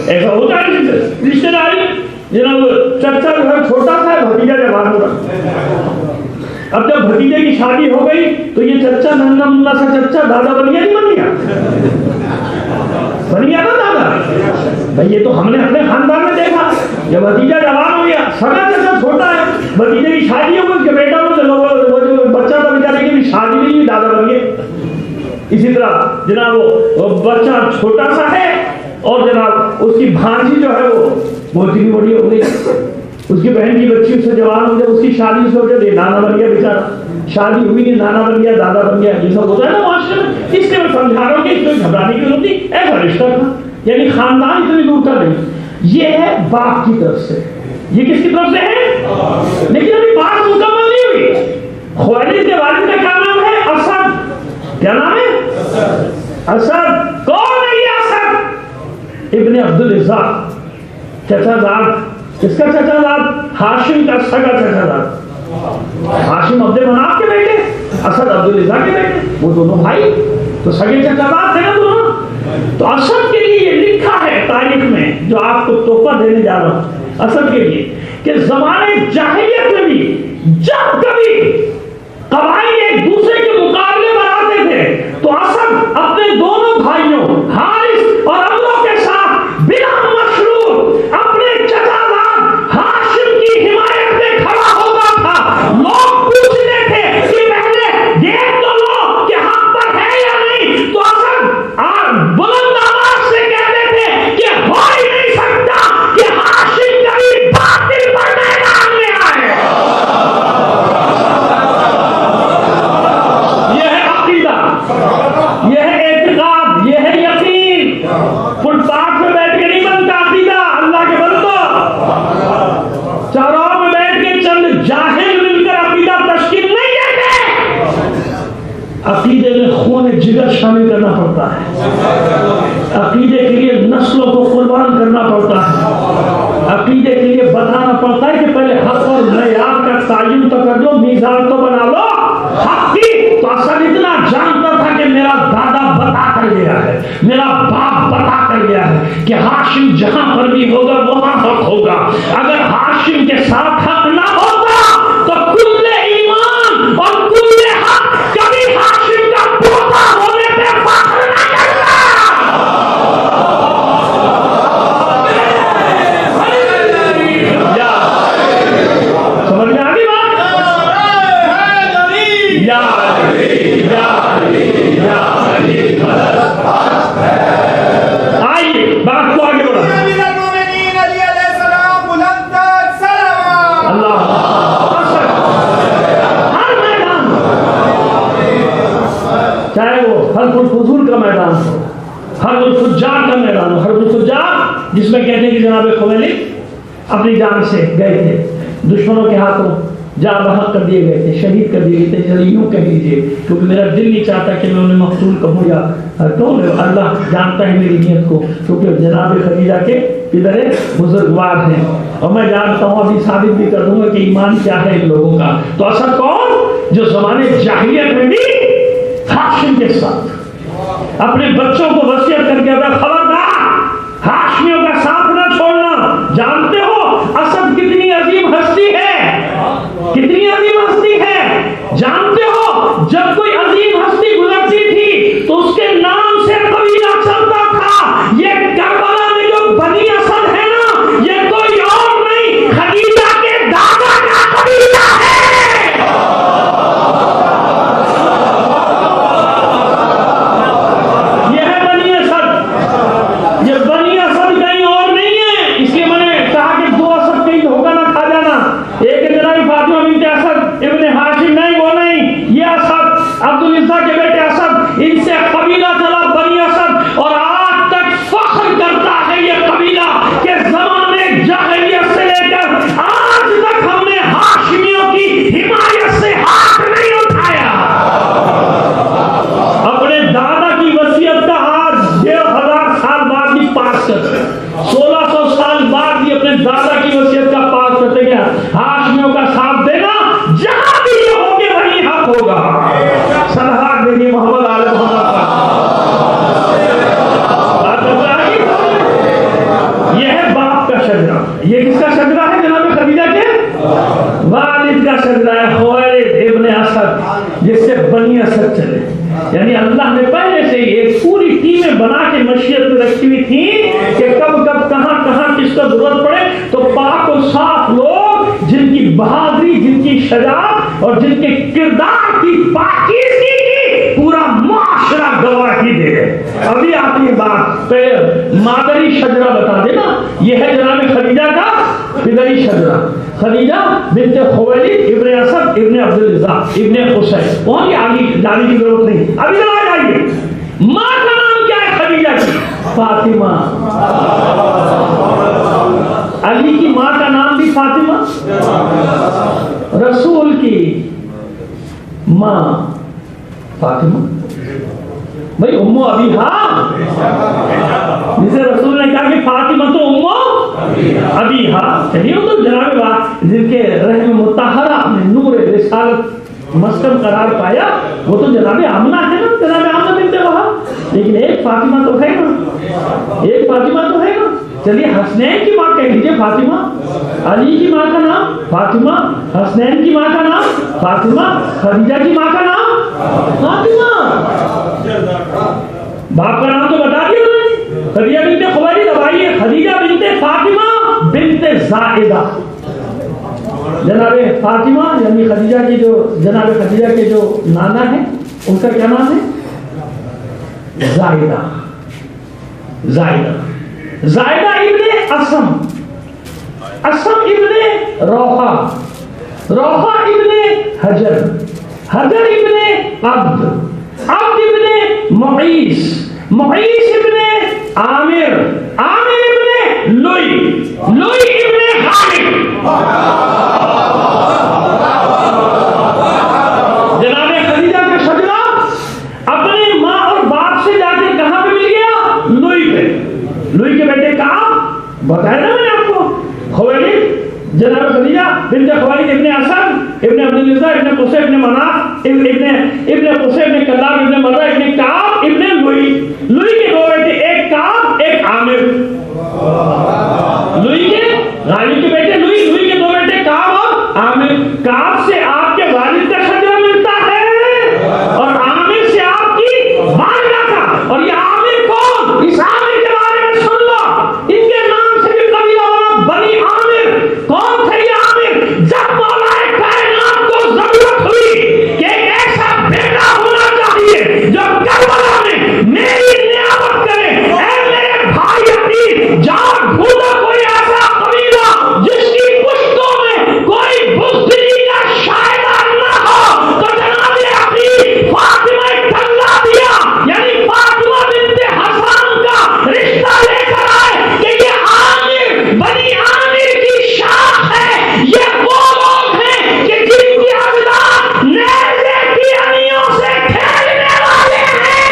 ایسا ہوتا ہے رشتہ داری۔ جناب چچا جو ہے چھوٹا سا ہے، بھتیجا جوان ہو رہا، اب جب بھتیجے کی شادی ہو گئی تو یہ چچا ننھا منھا سا چچا دادا بن گیا، نہیں بن گیا؟ بن گیا نا دادا بھائی، یہ تو ہم نے اپنے خاندان میں دیکھا، جب بھتیجا جوان ہو گیا، سگا چچا چھوٹا ہے، بھتیجے کی شادی ہو گئی، اس کے بیٹا وہ جو بچہ تھا بیچارے کی شادی نہیں ہوئی، دادا بن گئے۔ اسی طرح جناب وہ بچہ چھوٹا سا ہے، اور جناب اس کی بھانجی جو ہے وہ بہت ہی بڑی ہو گئی۔ اس کی بہن کی بچی اس سے جوان ہو جائے، اس کی شادی سے ہو جائے، نانا بن گیا بیچارہ، شادی ہوئی نہیں، نانا بن گیا، دادا بن گیا، یہ سب ہوتا ہے نا معاشرے میں. اس لیے میں سمجھا رہا ہوں کہ اس میں گھبرانے کی ضرورت نہیں، ایسا رشتہ تھا، یعنی خاندان اتنی دور کا نہیں. یہ ہے باپ کی طرف سے. یہ کس کی طرف سے ہے؟ لیکن ابھی بات مکمل نہیں ہوئی. خویلد کے والد کا کیا نام ہے؟ اسد. کیا نام ہے؟ اسد. کون ہے یہ اسد؟ ابن عبد العزا، چچا زاد. کس کا چچا زاد؟ ہاشم کا سگا چچا زاد. ہاشم عبد مناف کے بیٹے، اسد عبد العزا کے بیٹے، وہ دونوں بھائی تو سگے چچا زاد تھے نا دونوں. تو اسد کے لیے یہ لکھا ہے تاریخ میں، جو آپ کو تحفہ دینے جا رہا ہوں اسد کے لیے، کہ زمانے جاہلیت میں بھی جب کبھی قبائل ایک دوسرے کے مقابلے بناتے تھے تو اسد اپنے دونوں بھائیوں حارث اور عمرو کے ساتھ بلا مشروط اپنے چچا زاد ہاشم کی حمایت میں کھڑا ہوتا تھا. لوگ پوچھتے تھے کہ پہلے دیکھ تو لو کہ حق پر ہے یا نہیں، تو اسد بلند آواز سے کہتے تھے کہ ہو ہی نہیں سکتا کہ ہاشم کبھی باطل پر میدان میں آئے. یہ ہے عقیدہ، یہ ہے اعتقاد، یہ ہے یقین. فٹ پاتھ میں بیٹھ کے نہیں بنتا عقیدہ اللہ کے بندو. چوراہوں میں بیٹھ کے چند جاہل مل کر عقیدہ تشکیل نہیں دیتے. عقیدے میں خون جگر شامل کرنا پڑتا ہے، عقیدے کے لیے نسلوں کو قربان کرنا پڑتا ہے، عقیدے کے لیے بتانا پڑتا ہے کہ پہلے حق اور معیار کا تعین تو کر لو، میزان تو بنا لو. حق کی تو اصل اتنا جانتا تھا کہ میرا دادا بتا کر گیا ہے، میرا باپ بتا کر گیا ہے کہ ہاشم جہاں پر بھی ہوگا وہاں حق ہوگا. اگر ہاشم کے ساتھ حق نہ ہوتا تو کل ایمان اور کل حق کبھی ہاشم کا پوتا ہونے پہ فخر نہ کرتا. سمجھ میں آگے بات؟ آئیے بات کو آگے بڑھا. اللہ ہر میدان، چاہے وہ حرب الفضول کا میدان ہو، حرب الفجار کا میدان ہو. حرب الفجار جس میں کہتے ہیں کہ جناب خویلد اپنی جان سے گئے تھے، دشمنوں کے ہاتھوں جاں بحق کر دیے گئے تھے، شہید کر دیے گئے تھے. یوں کہہ لیجیے کیونکہ میرا دل نہیں چاہتا کہ میں انہیں مقتول کہوں یا کون ہے. اللہ جانتا ہے میری نیت کو، کیونکہ جناب خدیجہ کے ادھر بزرگوار ہیں اور میں جانتا ہوں، ابھی ثابت بھی کر دوں گا کہ ایمان کیا ہے ان لوگوں کا. تو اسد کون؟ جو زمانے جاہلیت میں بھی ہاشم کے ساتھ اپنے بچوں کو وصیت کر کے تھا، خبردار ہاشمیوں کا ساتھ نہ چھوڑنا. جانتے ہو اسد کتنی عظیم ہستی ہے، کتنی عظیم ہستی ہے. جانتے ہو جب کوئی عظیم ہستی گزرتی تھی تو اس کے نام سے قبیلہ چلتا تھا. یہ کربلا میں جو بنی اسد ہے نا، یہ کوئی اور نہیں، خدیجہ کے دادا کا قبیلہ ہے. یہ ہے بنی اسد. یہ بنی اسد کہیں اور نہیں ہے. اس لیے میں نے کہا کہ دو اسد کہیں دھوکہ نہ کھا جانا. ایک جناب فاطمہ بنت اسد ابن ہاشم، نہیں وہ نہیں، یہ اسد عبد العزا کے بیٹے اسد، ان سے قبیلہ چلا بنی اسد. اور آج تک فخر کرتا ہے یہ قبیلہ کہ زمانے جاہلیت سے لے کر آج تک ہم نے ہاشمیوں کی حمایت سے ہاتھ نہیں اٹھایا. اپنے دادا کی وصیت کا آج 1500 سال بعد بھی پاس کرتے، 1600 سال بعد بھی اپنے دادا کی وصیت کا پاس کرتے گیا. ہاشمیوں کا ساتھ دینا جہاں بھی یہ ہو کہ وہی حق ہوگا. صلوات دیجیے محمد آل محمد کا. یہ ہے باپ کا شجرہ. یہ کس کا شجرہ ہے؟ جناب خدیجہ کے والد کا شجرہ ہے، خویلد ابن اسد، جس سے بنی اسد چلے. یعنی اللہ نے پہلے سے ہی ایک پوری ٹیمیں بنا کے مشیت میں رکھی ہوئی تھی کہ کب کب کہاں کہاں کس کا ضرورت پڑے تو پاک و صاف لوگ جن کی بہادری، جن کی شجاعت اور جن کے کردار کی پاکیزگی کی پورا معاشرہ گواہی دے گئے. ابھی آپ یہ بات مادری شجرہ بتا دینا. یہ ہے جناب خدیجہ کا بدری شجرہ خدیجہ بنت خویلد ابن اسد ابن عبد الرزا ابن قصی. وہاں کی آگے جانے کی ضرورت نہیں. ابھی ذرا آئیے, ماں کا نام کیا ہے خدیجہ کی؟ فاطمہ. علی کی ماں کا نام بھی فاطمہ, رسول کی ماں فاطمہ. بھائی امو ابیہا, جسے رسول نے کہا کہ فاطمہ تو امو ابیہا. چلیے وہ تو جناب بات جن کے رحم مطہرہ نے نور رسالت مسکن قرار پایا, وہ تو جناب آمنہ ہے نا, جناب آمنہ بنت وہب. لیکن ایک فاطمہ تو ہے نا, ایک فاطمہ تو ہے نا. چلیے حسنین کی ماں کہہ دیجیے فاطمہ, علی کی ماں کا نام فاطمہ, حسنین کی ماں کا نام فاطمہ, خدیجہ کی ماں کا نام فاطمہ. باپ کا نام تو بتا دیا میں نے, خدیجہ بنت خویلد. اب آئیے خدیجہ بنت فاطمہ بنت زائدہ. جناب فاطمہ یعنی خدیجہ کی جو جناب خدیجہ کے جو نانا ہیں ان کا کیا نام ہے؟ زائدہ. زائدہ زائدہ ابن اسم, اسم ابن روحہ, روحہ ابن حجر, حجر ابن عبد, عبد ابن معیس, معیس ابن عامر, عامر ابن لوئی, لوئی ابن خالد. جناب خدیجہ کا شجرہ اپنے ماں اور باپ سے جا کے کہاں پہ مل گیا؟ لوئی پہ. لوئی کے بیٹے کعب بتایا نا میں نے آپ کو, خویلد جناب خدیجہ بنت خویلد ابن اسد ابن عبد الرزا ابن قصی ابن مناف ابن قصی ابن کلاب ابن مرہ ابن کعب ابن لوئی. لوئی کے دو بیٹے, ایک کعب ایک عامر. لوئی کے غالب کے بیٹے لوئی, لوئی کے دو بیٹے کعب اور عامر. کعب سے آپ کے والد کا شجرہ ملتا ہے اور عامر سے آپ کی والدہ کا. اور یہ عامر کون؟ اس عامر کے بارے میں سن لو, ان کے نام سے بھی قبیلہ بنا بنی عامر. کون تھے یہ عامر؟ جب مولا کائنات کو ضرورت ہوئی کہ ایک ایسا بیٹا ہونا چاہیے جو کربلا میں میری نیابت کرے, اے میرے بھائی اپنی جان ڈھونڈو کوئی ایسا قبیلہ جس کی پشتوں میں کوئی بزدلی کا شائبہ نہ ہو, تو جناب نے اپنی فاطمہ ٹھنگا دیا, یعنی فاطمہ بنت حسان کا رشتہ لے کر آئے کہ یہ عامر بنی عامر کی شاخ ہے. یہ وہ لوگ ہیں کہ جن کی اولاد نیزے کی انیوں سے کھیلنے والے ہیں.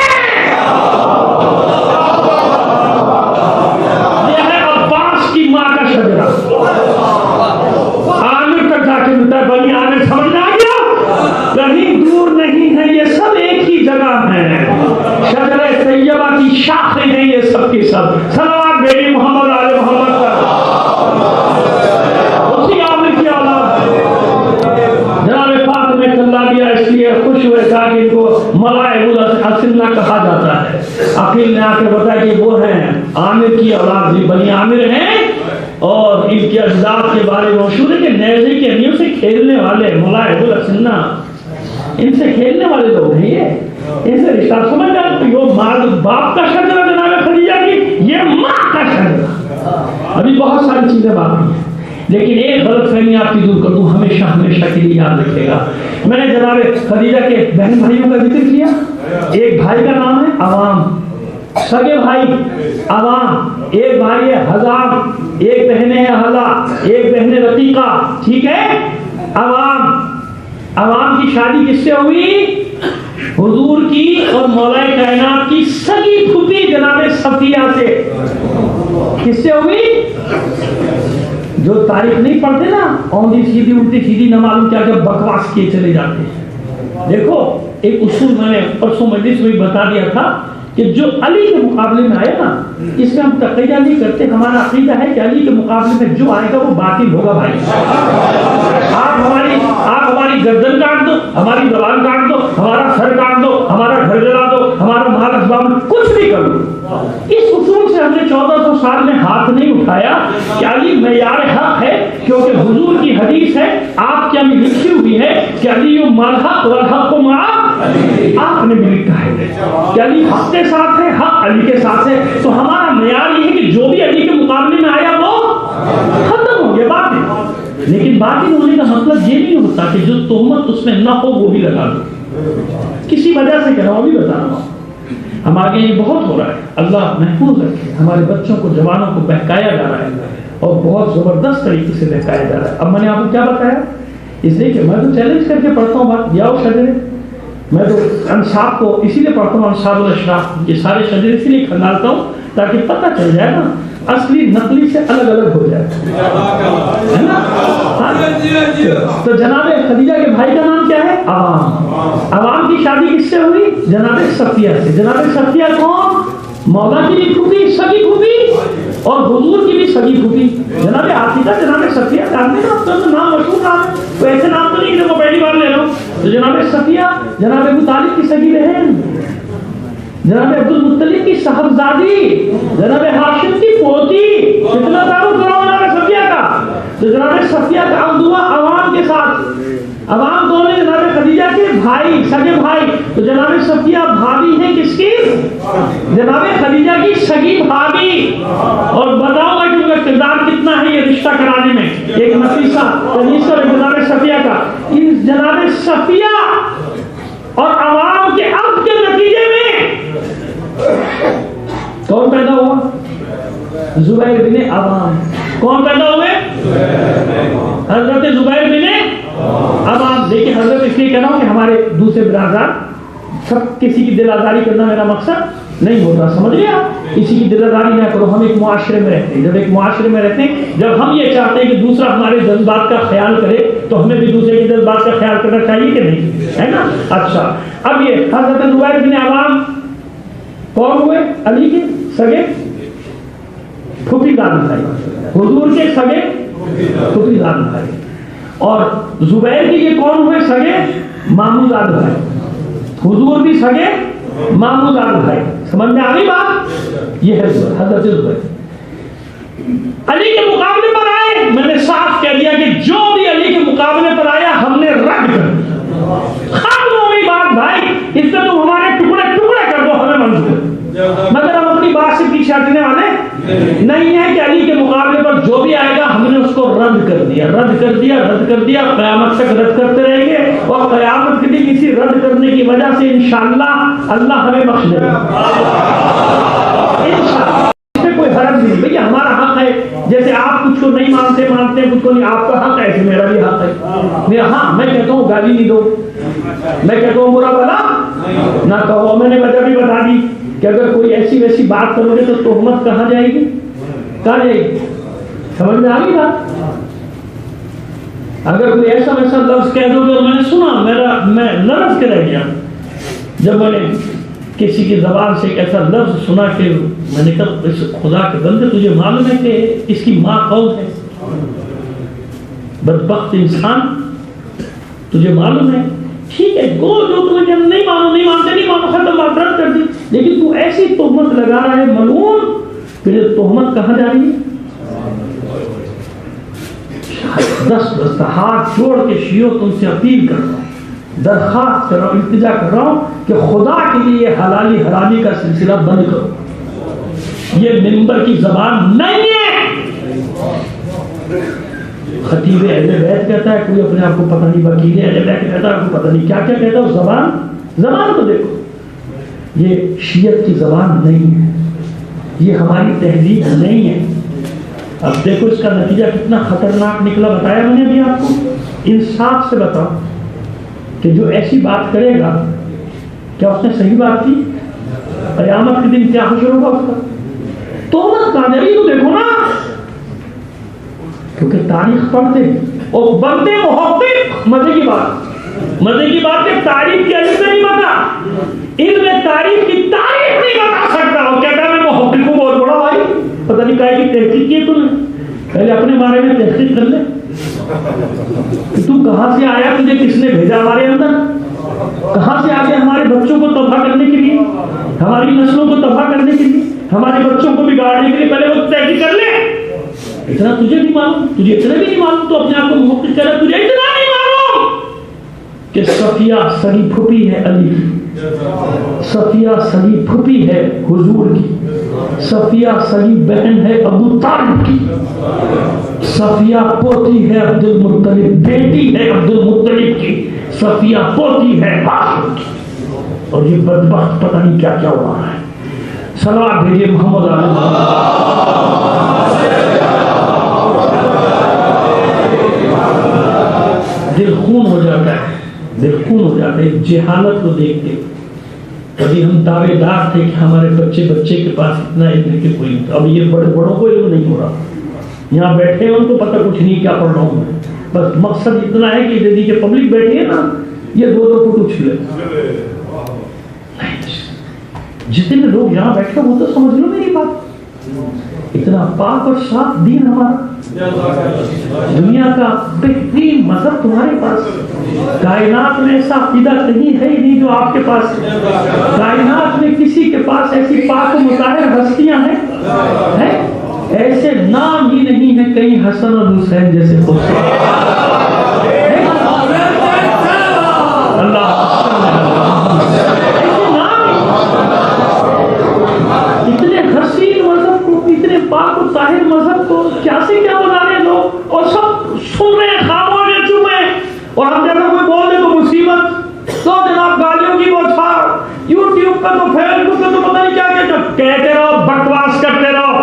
یہ ہے عباس کی ماں کا شجرہ, عامر تک جا کے ملتا ہے. بنی عامر سمجھ میں آ گیا, کہیں دور نہیں ہے, یہ سب ایک ہی جگہ ہے. شجرہ طیبہ کی شاخیں ہیں یہ سب کی سب. صلوات بیٹی محمد علیہ محمد کا, اسی عامر کی اولاد ہے. جناب فاطمہ نے اللہ دیا, اس لیے خوش ہوئے کہا کہ ان کو ملائک الاسنہ کہا جاتا ہے. عقیل نے آ کے بتایا کہ وہ ہیں عامر کی اولاد, بھی بنی عامر ہیں, اور ان کے اجداد کے بارے میں مشہور ہے کہ نیزے کی انیوں سے کھیلنے والے ملائک الاسنہ, ان سے کھیلنے والے لوگ ہیں. یہ ان سے رشتہ سمجھ جاتے, یہ ماں باپ کا شجرہ جناب خدیجہ کی, یہ ماں کا شجرہ. ابھی بہت ساری چیزیں باقی ہیں, لیکن ایک غلط فہمی آپ کی دور کر دوں, ہمیشہ ہمیشہ کے لیے یاد رکھے گا. میں نے جناب خدیجہ کے بہن بھائیوں کا ذکر کیا. ایک بھائی کا نام ہے عوام, سگے بھائی عوام, ایک بھائی ہے حزام, ایک بہن ہے حلا, ایک بہن رقیقہ. ٹھیک ہے, عوام. عوام کی شادی کس سے ہوئی؟ حضور کی اور مولا کائنات کی سگی پھوپھی جناب صفیہ سے. کس سے ہوئی؟ جو تاریخ نہیں پڑھتے نا, اونڈی سیدھی الٹی سیدھی نہ معلوم کیا کیا بکواس کیے چلے جاتے ہیں. دیکھو ایک اصول میں نے پرسوں مجلس میں بتا دیا تھا کہ جو علی کے مقابلے میں آئے نا, اس میں ہم تقیہ نہیں کرتے. ہمارا عقیدہ ہے کہ علی کے مقابلے میں جو آئے گا وہ باطل ہوگا. بھائی آپ ہماری گردن کاٹ دو, ہماری زبان کاٹ دو, ہمارا سر کاٹ دو, ہمارا گھر جلا دو, ہمارا مال اسباب کچھ بھی کر دو. اس اصول سے ہم نے 1400 سال میں ہاتھ نہیں اٹھایا کہ علی معیار حق ہے, کیونکہ حضور کی حدیث ہے, آپ کیا میں لکھی ہوئی ہے کہ علی مالحق والحق مع, آپ نے بھی لکھا ہے کہ علی حق کے ساتھ ہے, حق علی کے ساتھ ہے. تو ہمارا معیار یہ ہے کہ جو بھی علی کے مقابلے میں آیا وہ ختم ہو گیا, لیکن باقی ہونے کا مطلب یہ نہیں ہوتا کہ جو تہمت اس میں نہ ہو وہ بھی لگا دو، کسی وجہ سے کہنا، وہ بھی بتا رہا ہوں۔ ہم آگے یہ بہت ہو رہا ہے، اللہ محفوظ رکھے، ہمارے بچوں کو، جوانوں کو بہکایا جا رہا ہے اور بہت زبردست طریقے سے بہکایا جا رہا ہے۔ اب میں نے آپ کو کیا بتایا، اس لیے کہ میں تو چیلنج کر کے پڑھتا ہوں بات، یا شجرے، میں تو انصاف کو اسی لیے پڑھتا ہوں، انصاب الاشراف، یہ سارے شجرے اسی لیے کھنگالتا ہوں تاکہ پتہ چل جائے نا اصلی نقلی سے الگ الگ ہو جائے، ہے نا؟ تو جناب خدیجہ کے بھائی کا نام کیا ہے؟ عوام۔ عوام کی شادی کس سے ہوئی؟ جناب صفیہ سے۔ جناب صفیہ کون؟ مولا کی بھی پھوپھی، سگی پھوپھی، اور حضور کی بھی سگی پھوپھی جناب عاتقہ، جناب صفیہ۔ جانتے ہیں آپ کا نام مشہور نام ہے، تو ایسے نام تو نہیں کہ میں پہلی بار لے رہا ہوں۔ تو جناب صفیہ جناب ابو طالب کی سگی بہن، جناب عبد المطلب کی صاحبزادی، جناب ہاشم کی پوتی، کتنا تعارف کرا جناب صفیہ کا۔ تو جناب صفیہ کا عقد ہوا عوام کے ساتھ۔ عوام کون ہے؟ جناب خدیجہ کے بھائی، سگے بھائی۔ تو جناب صفیہ بھابھی ہیں کس کی؟ جناب خدیجہ کی سگی بھابھی۔ اور بتاؤ گا کہ ان کا کردار کتنا ہے یہ رشتہ کرانے میں، ایک نفیسہ کنیسہ جناب صفیہ کا۔ ان جناب صفیہ اور عوام کے عقد کے نتیجے میں کون پیدا ہوا؟ زبیر بن عوام۔ کون پیدا ہوئے؟ حضرت زبیر بن عوام۔ دیکھیں حضرت اس لیے کہہ رہا ہوں کہ ہمارے دوسرے برادر، سب کسی کی دل آزاری کرنا میرا مقصد نہیں ہوتا، سمجھ لیا؟ کسی کی دل آزاری نہ کرو، ہم ایک معاشرے میں رہتے ہیں۔ جب ایک معاشرے میں رہتے ہیں، جب ہم یہ چاہتے ہیں کہ دوسرا ہمارے جذبات کا خیال کرے تو ہمیں بھی دوسرے کے جذبات کا خیال کرنا چاہیے کہ نہیں، ہے نا؟ اچھا، اب یہ حضرت زبیر بن عوام کون ہوئے؟ علی کے سگے پھوپھی دادی بھائی، حضور کے سگے پھوپھی دادی بھائی۔ اور زبیر کی یہ کون ہوئے؟ سگے مامو زاد بھائی۔ حضور بھی سگے مامو زاد بھائی۔ سمجھ میں آ گئی بات؟ یہ ہے حضرت زبیر۔ علی کے مقابلے پر آئے، میں نے صاف کہہ دیا کہ جو بھی علی کے مقابلے پر آیا ہم نے رد کر دیا، ختم ہو گئی بات بھائی، اس سے تم ہمارے ٹکڑے ٹکڑے کر دو، ہمیں منظور ہے۔ مگر ہم اپنی بات سے پیچھے ہٹنے والے نہیں ہے کہ علی کے مقابلے پر جو بھی آئے گا ہم نے اس کو رد کر دیا، رد کر دیا، رد کر دیا، قیامت تک رد کرتے رہیں گے، اور قیامت کے دن اسی رد کرنے کی وجہ سے انشاءاللہ اللہ ہمیں بخش دے گا انشاءاللہ۔ اس میں کوئی حرج نہیں بھئی، ہمارا حق ہے، جیسے آپ کچھ کو نہیں مانتے ہیں، کچھ کو نہیں، آپ کا حق ہے، ایسے میرا بھی حق ہے۔ ہاں میں کہتا ہوں گالی نہیں دو، میں کہتا ہوں برا بھلا نہ کہو۔ میں نے وجہ بھی بتا دی کہ اگر کوئی ایسی ویسی بات کرو گے تو تہمت کہاں جائے گی؟ کہاں جائے گی؟ سمجھ میں آ گئی بات؟ اگر کوئی ایسا ویسا لفظ کہہ دو گے، اور میں نے سنا، میں لرز کے رہ گیا جب میں نے کسی کی زبان سے ایک ایسا لفظ سنا کہ میں نے کہا اس خدا کے بندے تجھے معلوم ہے کہ اس کی ماں کون ہے؟ بدبخت انسان، تجھے معلوم ہے؟ ٹھیک ہے، گو جو تمہیں نہیں مانو، ختم بات، رد کر دی، لیکن تو ایسی تہمت لگا رہا ہے ملعون، پھر تہمت کہاں جا رہی ہے؟ دست ہاتھ جوڑ کے شیعوں تم سے اپیل کر رہا ہوں، درخواست کر رہا ہوں، التجا کر رہا ہوں کہ خدا کے لیے یہ حلالی حرامی کا سلسلہ بند کرو، یہ منبر کی زبان نہیں ہے۔ خطیب اہل بیت کہتا ہے، کوئی اپنے آپ کو پتہ نہیں، وکیل اہل بیت کہتا ہے، آپ کو پتہ نہیں کیا کیا کہتا ہے، زبان کو دیکھو، یہ شیعت کی زبان نہیں ہے، یہ ہماری تہذیب نہیں ہے۔ اب دیکھو اس کا نتیجہ کتنا خطرناک نکلا، بتایا میں نے ابھی آپ کو۔ انصاف سے بتاؤ کہ جو ایسی بات کرے گا، کیا اس نے صحیح بات کی؟ قیامت کے دن کیا حشر ہوگا اس کا؟ تہمت کامیابی تو دیکھو نا، کیونکہ تاریخ پڑھتے اور بنتے محقق۔ مزے کی بات ہے، تاریخ کی علم نہیں بتا، علم تاریخ کی تاریخ نہیں بتا سکتا۔ وہ کہتا ہے میں محقق ہوں، بہت بڑا بھائی، پتہ نہیں کہے کی تحقیق کی تم نے، پہلے اپنے بارے میں تحقیق کر لے کہ تم کہاں سے آیا، تجھے کس نے بھیجا ہمارے اندر، کہاں سے آگے ہمارے بچوں کو تباہ کرنے کے لیے، ہماری نسلوں کو تباہ کرنے کے لیے، ہمارے بچوں کو بگاڑنے کے لیے، پہلے وہ تحقیق کر لے۔ اتنا تجھے نہیں معلوم، تجھے اتنا بھی نہیں معلوم، تو اپنے آپ کو محقق کہہ رہا ہے، تجھے اتنا نہیں معلوم کہ صفیہ سگی پھوپھی ہے علی کی، صفیہ سگی پھوپھی ہے حضور کی، صفیہ صحیح بہن ہے ابو طالب کی، صفیہ پوتی ہے عبد المطلب، بیٹی ہے عبد المطلب کی، صفیہ پوتی ہے ہاشم کی، اور یہ بدبخت پتہ نہیں کیا کیا ہوا ہے۔ صلوات بھیجیے محمد دل خون ہو جاتا ہے، دل خون ہو جاتا ہے جہالت کو دیکھ کے۔ کبھی ہم دعوے دار تھے کہ ہمارے بچے کے پاس اتنا علم کہ کوئی، اب یہ بڑوں کو علم نہیں ہو رہا، یہاں بیٹھے ہیں ان کو پتہ کچھ نہیں کیا پڑھ رہا ہوں میں، بس مقصد اتنا ہے کہ یدی کہ پبلک بیٹھی ہے نا یہ دو فوٹو چھلے۔ جتنے لوگ یہاں بیٹھے وہ تو سمجھ لو میری بات، اتنا پاک اور صاف دین ہمارا، دنیا کا بہترین مذہب تمہارے پاس، کائنات میں ایسا عقیدہ کہیں ہے ہی نہیں جو آپ کے پاس ہے، کائنات میں کسی کے پاس ایسی پاک و مطہر ہستیاں ہیں، ایسے نام ہی نہیں ہے کہیں حسن اور حسین جیسے خوبصورت۔ اللہ اتنے حسین مذہب کو، اتنے پاک و طاہر مذہب کو کیا سے کیا بنا رہے لوگ، اور سب سن رہے ہیں، خاموش ہیں، چپ ہیں، اور ہم جب کوئی بول دے تو مصیبت، تو جناب گالیوں کی بوچھار، یوٹیوب پہ تو فیس بک پہ تو پتہ نہیں کیا کہتے رہو، بکواس کرتے رہو۔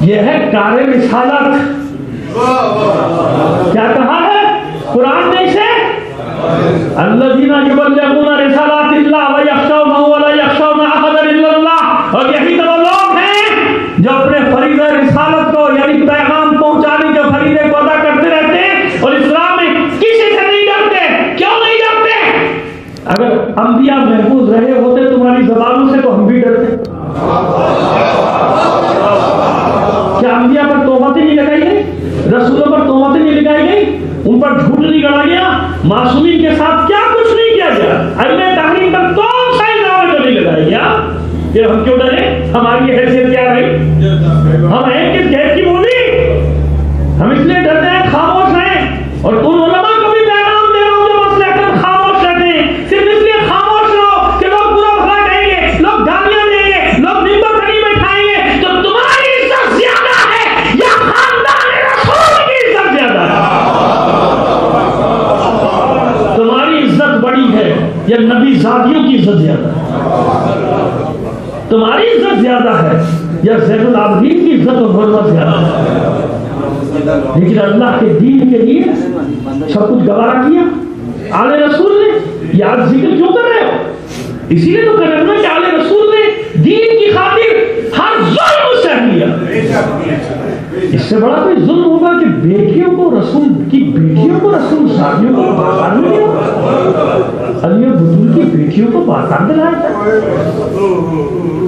یہ ہے کار رسالت۔ کیا کہا ہے قرآن نے اسے؟ الذین یبلغون رسالات اللہ ویخشونہ ولا یخشون احدا الا اللہ، اور یہی تو لوگ ہیں جو اپنے فریضہ رسالت کو یعنی پیغام پہنچانے کے فریضے کو ادا کرتے رہتے ہیں، اور اسلام میں کسی سے نہیں ڈرتے۔ کیوں نہیں ڈرتے؟ اگر انبیاء محفوظ رہے ہوتے تمہاری زبانوں سے تو ہم بھی ڈرتے۔ کیا انبیاء پر تہمتیں نہیں لگائی گئی؟ رسولوں پر تہمتیں نہیں لگائی گئی؟ ان پر جھوٹ نہیں گڑا گیا؟ معصومین کے ساتھ کیا کچھ نہیں کیا گیا؟ علم تحریم پر کون سا الزام تو نہیں لگایا گیا؟ پھر ہم کیوں ڈرے؟ ہماری حیثیت کیا رہی؟ ہم ہیں کس گیس کی بولی؟ ہم اس لیے ڈرتے ہیں، خاموش ہیں، اور ان علماء کو بھی پیغام دے رہا ہوں جو مسئلہ کر خاموش رہتے ہیں، صرف اس لیے خاموش رہو کہ لوگ برا بھلا کہیں گے، لوگ گالیاں دیں گے، لوگ ممبر پر نہیں بٹھائیں گے، تو تمہاری عزت زیادہ ہے یا خاندان رسول کی عزت زیادہ ہے؟ تمہاری عزت بڑی ہے یا نبی زادیوں کی عزت زیادہ ہے؟ تمہاری عزت زیادہ ہے یا زین العابدین کی عزت اور حرمت زیادہ ہے؟ لیکن اللہ کے دین کے لیے سب کچھ گوارا کیا آل رسول نے۔ یہ آج ذکر کیوں کر رہے ہو؟ اسی لیے تو کر رہے ہیں کہ آل رسول نے دین کی خاطر ہر ظلم سہ لیا۔ اس سے بڑا کوئی ظلم ہوگا کہ بیٹیوں کو رسول کی بیٹیوں کو رسول شادیوں کو بازار میں دیا، علی اور بطول کی بیٹیوں کو بازار میں لایا تھا۔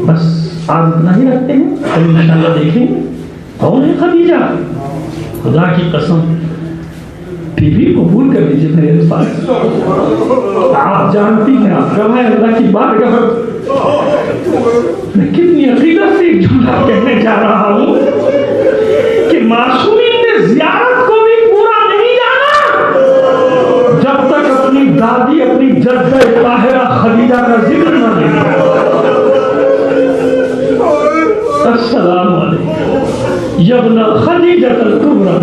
بس آج اتنا ہی رکھتے ہیں، کل انشاءاللہ دیکھیں گے کون ہے خدیجہ۔ خدا کی قسم بی بی قبول کر لیجیے میرے الفاظ، آپ جانتی ہیں، آپ گواہ اللہ کی بارگاہ میں کتنی عقیدت سے ایک جملہ کہنے جا رہا ہوں کہ معصومین نے زیارت کو بھی پورا نہیں جانا جب تک اپنی دادی، اپنی جدہ طاہرہ خدیجہ کا ذکر نہ لے۔ السلام علیکم یبن خدیجہ الکبریٰ،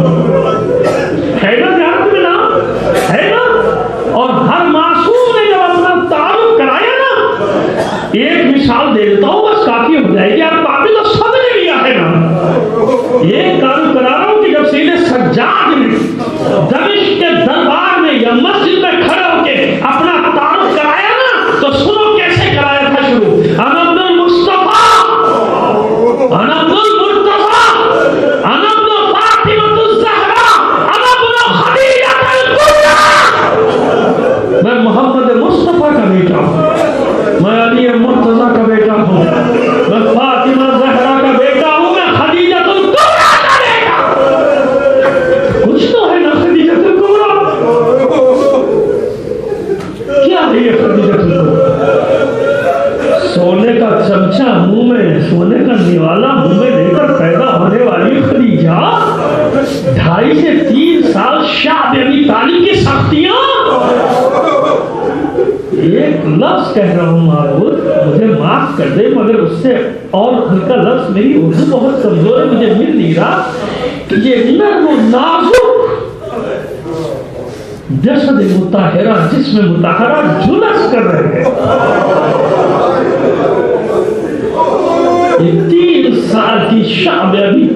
ہے نا زیارت میں نام ہے نا؟ اور ہر معصوم نے جب اپنا تعارف کرایا نا، ایک مثال دے دیتا ہوں بس کافی ہو جائے گی، آپ کو تو سب نے لیا ہے نا۔ ایک تعارف کرا رہا ہوں کہ جب سید سجاد نے دمشق کے دربار میں یا مسجد میں کھڑے ہو کے اپنا تعارف کرایا نا، تو سنو کیسے کرایا تھا شروع، انا عبد المصطفیٰ، انا عبد المرتضیٰ، انا عبد فاطمہ الزہرا، انا ابن خدیجہ الکبریٰ۔ میں محمد مصطفیٰ کا بیٹا ہوں، میں علی مرتضیٰ کا بیٹا ہوں، میں فاطمہ زہرا کا بیٹا ہوں، میں خدیجہ الکبریٰ کا بیٹا ہوں۔ کچھ تو ہے نا خدیجہ الکبریٰ؟ کیا ہے یہ خدیجہ الکبریٰ؟ سونے کا چمچہ منہ میں، سونے کا نوالا منہ میں لے کر پیدا ہونے والی خدیجہ، 2.5 سے 3 سال شاہ ابی طالب کی سختیاں، ایک لفظ کہہ رہا ہوں معبود مجھے معاف معاف کر دے، مگر اس سے اور ہلکا لفظ، میری اردو بہت کمزور ہے، مجھے مل نہیں رہا، کہ یہ نرم و نازک جسد مطہرہ، جسم مطہرہ جلس کر رہے ہیں. یہ 3 سال کی شاب ابھی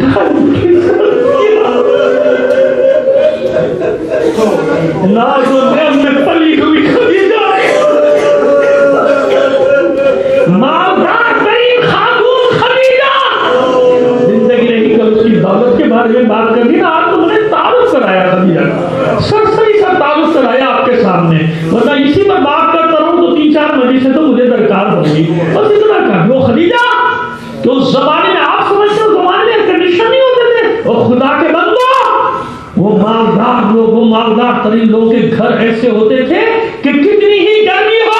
ناز و نعم میں پلی ہوئی خدیجہ، مالدار ترین خاتون خدیجہ. زندگی نہیں کر اس کی دولت کے بارے میں بات کرنی نا، آج تم نے تعارف کرایا خدیجہ کا، سرسری سا تعارف کرایا آپ کے سامنے، ورنہ اسی پر بات کرتا رہوں تو 3-4 مجلسیں تو مجھے درکار ہوگی. بس اتنا کر لو خدیجہ کہ اس زمانے میں آپ سمجھتے ہو، زمانے میں ایئر کنڈیشن نہیں ہوتے تھے، اور خدا کے بندو وہ مالدار لوگ، وہ مالدار ترین لوگوں کے گھر ایسے ہوتے تھے کہ کتنی ہی گرمی ہو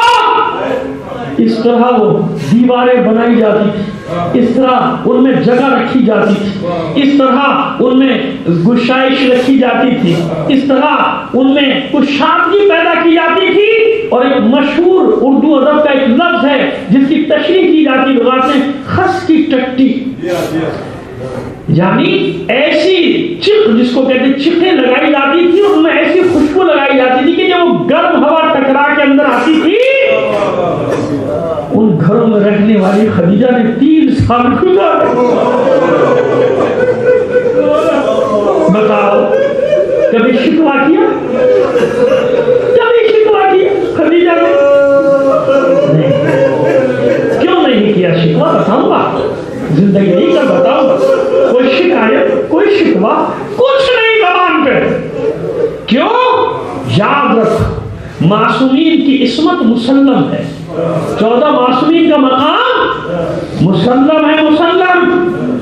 اس طرح وہ دیواریں بنائی جاتی تھی، اس طرح ان میں جگہ رکھی جاتی تھی، اس طرح ان میں گشائش رکھی جاتی تھی، اس طرح ان میں کشادگی پیدا کی جاتی تھی. اور ایک مشہور اردو ادب کا ایک لفظ ہے جس کی تشریح کی جاتی ہے لغات میں، خس کی ٹٹی، یعنی ایسی چک جس کو کہتے ہیں چکیں لگائی جاتی تھی، ان میں ایسی خوشبو لگائی جاتی تھی کہ جب وہ گرم ہوا ٹکرا کے اندر آتی تھی، ان گھروں میں رہنے والی خدیجہ نے 3 سال گزارے. بتاؤ کبھی شکوا کیا؟ کبھی شکوا کیا خدیجہ نے؟ نہیں. کیوں نہیں کیا شکوا؟ بتاؤں گا، زندگی نہیں کر بتاؤں گا. کوئی شکایت، کوئی شکوا، کچھ نہیں زبان پہ. کیوں؟ یاد رکھ، معصومین کی عصمت مسلم ہے، 14 معصومین کا مقام مسلم ہے، مسلم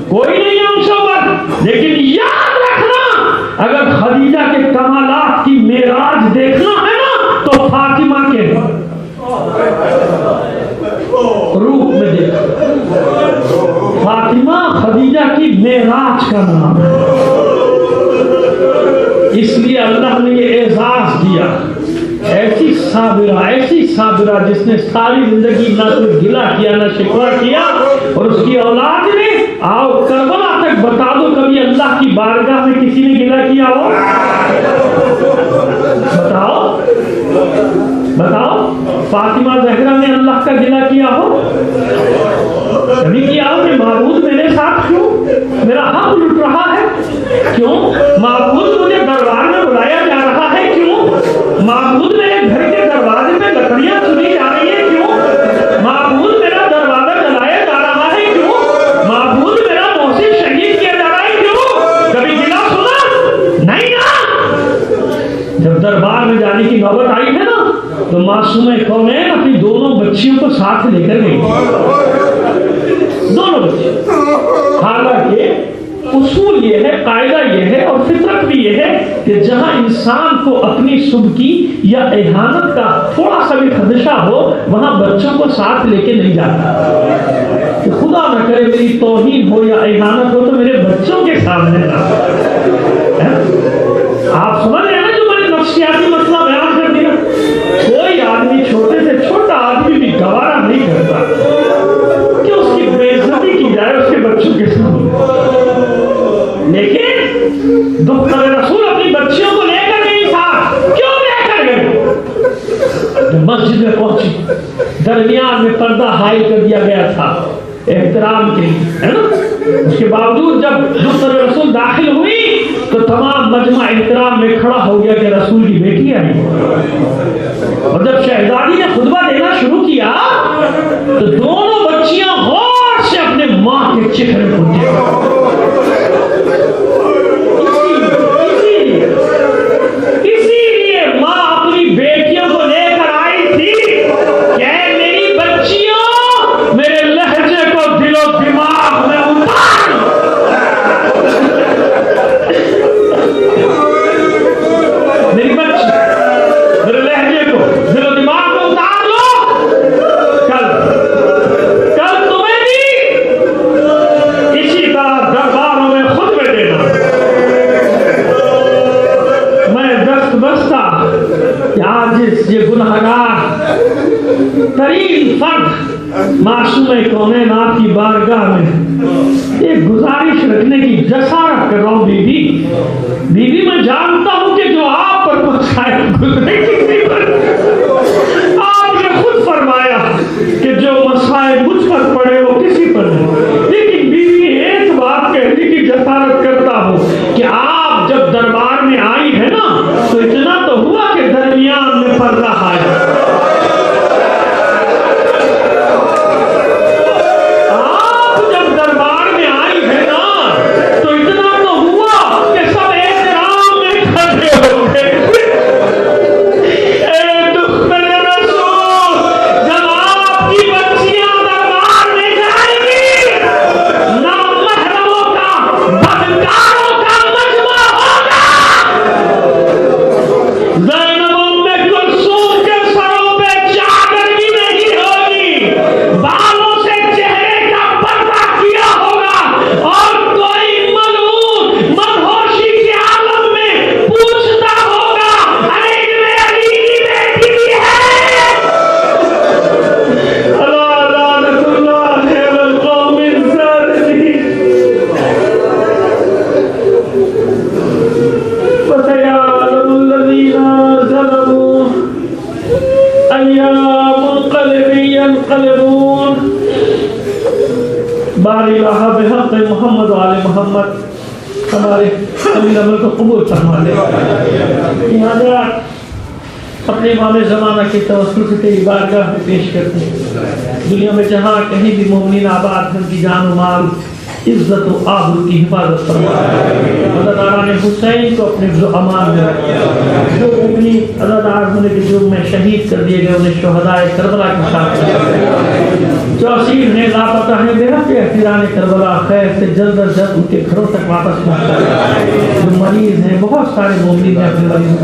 کوئی نہیں ہے ان سے اوپر. لیکن یاد رکھنا، اگر خدیجہ کے کمالات کی معراج دیکھنا ہے نا تو فاطمہ کے روح میں دیکھو. فاطمہ خدیجہ کی معراج کا نام ہے، اس لیے اللہ نے یہ اعزاز دیا. ایسی صابرہ جس نے ساری زندگی نہ کوئی گلا کیا نہ شکوہ کیا، اور اس کی اولاد نے، آؤ کربلا تک بتا دو کبھی اللہ کی بارگاہ میں کسی نے گلا کیا ہو؟ بتاؤ فاطمہ زہرا نے اللہ کا گلا کیا ہو؟ کبھی کیا ہو کہ معبود میرے ساتھ کیوں میرا حق لٹ رہا ہے؟ کیوں معبود مجھے دربار میں بلایا جا رہا ہے؟ کیوں معبود میرے گھر کے دروازے پہ لکڑیاں چنی جا رہی ہیں؟ کیوں معبود میرا دروازہ جلایا جا رہا ہے؟ کیوں معبود میرا محسن شہید کیا جا رہا ہے؟ کیوں کبھی گلا سنا؟ نہیں نا. جب دربار میں جانے کی نوبت آئی ہے نا تو معصومہ کونین اپنی دونوں بچیوں کو ساتھ لے کر گئی، دونوں بچے. حالانکہ اصول یہ ہے، قاعدہ یہ ہے اور فطرت بھی یہ ہے کہ جہاں انسان کو اپنی سبکی یا اہانت کا تھوڑا سا بھی خدشہ ہو وہاں بچوں کو ساتھ لے کے نہیں جاتا. کہ خدا نہ کرے میری توہین ہو یا اہانت ہو تو میرے بچوں کے سامنے نہ. آپ سمجھ رہے ہیں نا جو میں نے نفسیاتی مسئلہ بیان کر دیا؟ کوئی آدمی چھوٹے سے چھوٹا آدمی بھی گوارا نہیں کرتا کہ اس کی بے عزتی کی جائے اس کے بچوں کے سامنے. لیکن دختر رسول اپنی بچیوں کو لے کر گئی تھا. کیوں لے کر گئی؟ جب مسجد میں پہنچی درمیان میں پردہ حائل کر دیا گیا تھا احترام کے لیے، ہے نا. اس کے باوجود جب دختر رسول داخل ہوئی تو تمام مجمع احترام میں کھڑا ہو گیا کہ رسول کی بیٹی آئی. اور جب شہزادی نے خطبہ دینا شروع کیا تو دونوں بچیاں غور سے اپنے ماں کے چہرے کو دیکھا. اسی لیے ماں اپنی بیٹیوں کو لے کر آئی تھی کہ اے میری بچیوں، میرے لہجے کو دل و دماغ میں اتار. میری بچی میرے لہجے کو دل و دماغ میں اتار لو. کل معصوم کونین آپ کی بارگاہ میں ایک گزارش رکھنے کی جسارت کر رہا ہوں بیوی میں جانتا ہوں کہ جو آپ پر پہنچائے گزرے کسی پر آپ نے خود فرمایا کہ جو مسائل مجھ پر پڑے وہ کسی پر نہیں، لیکن بیوی ایک بات کہنے کی جسارت کرتا ہوں کہ آپ جب دربار میں آئی ہے نا تو اتنا تو ہوا کہ درمیان میں پردہ آیا، آپ جب دربار میں آئی ہے نا تو اتنا تو ہوا کہ سب احترام میں کھڑے ہو گئے۔ اے دختر رسول، جب آپ کی بچیاں دربار میں جائیں گی نامحرموں کا بدکاروں کا مجمع ہوگا، زینب ام کلثوم کے سروں پہ چادر بھی نہیں ہوگی، بالوں سے چہرے کا پردہ کیا ہوگا، اور کوئی ملعون مدہوشی کے عالم میں پوچھتا ہوگا ارے میرے علی کی بیٹی بھی ہے۔ اللہ لعنت اللہ علی القوم الظالمین۔ فسيعلم الذين ظلموا أي منقلب ينقلبون۔ باری الہ بحق محمد و آل محمد ہمارے امیر عمل کو قبول فرما لے۔ لہذا اپنے امام زمانہ کے توسل سے تیری بارگاہ میں پیش کرتے ہیں، دنیا میں جہاں کہیں بھی مومنین آباد ہیں، ان کی جان و مال عزت و آبرو کی حفاظت فرما۔ عزاداران حسین کو اپنے حفظ و امان میں رکھ، جو مومنین عزادار ہونے کے جرم میں شہید کر دیے گئے انہیں شہدائے کربلا کے ساتھ رکھ، جو اسیر ہیں لاپتہ ہیں بے حق احترام کربلا خیر سے جلد از جلد ان کے گھروں تک واپس پہنچا، جو مریض ہیں بہت سارے مومنین ہیں اپنے مریضوں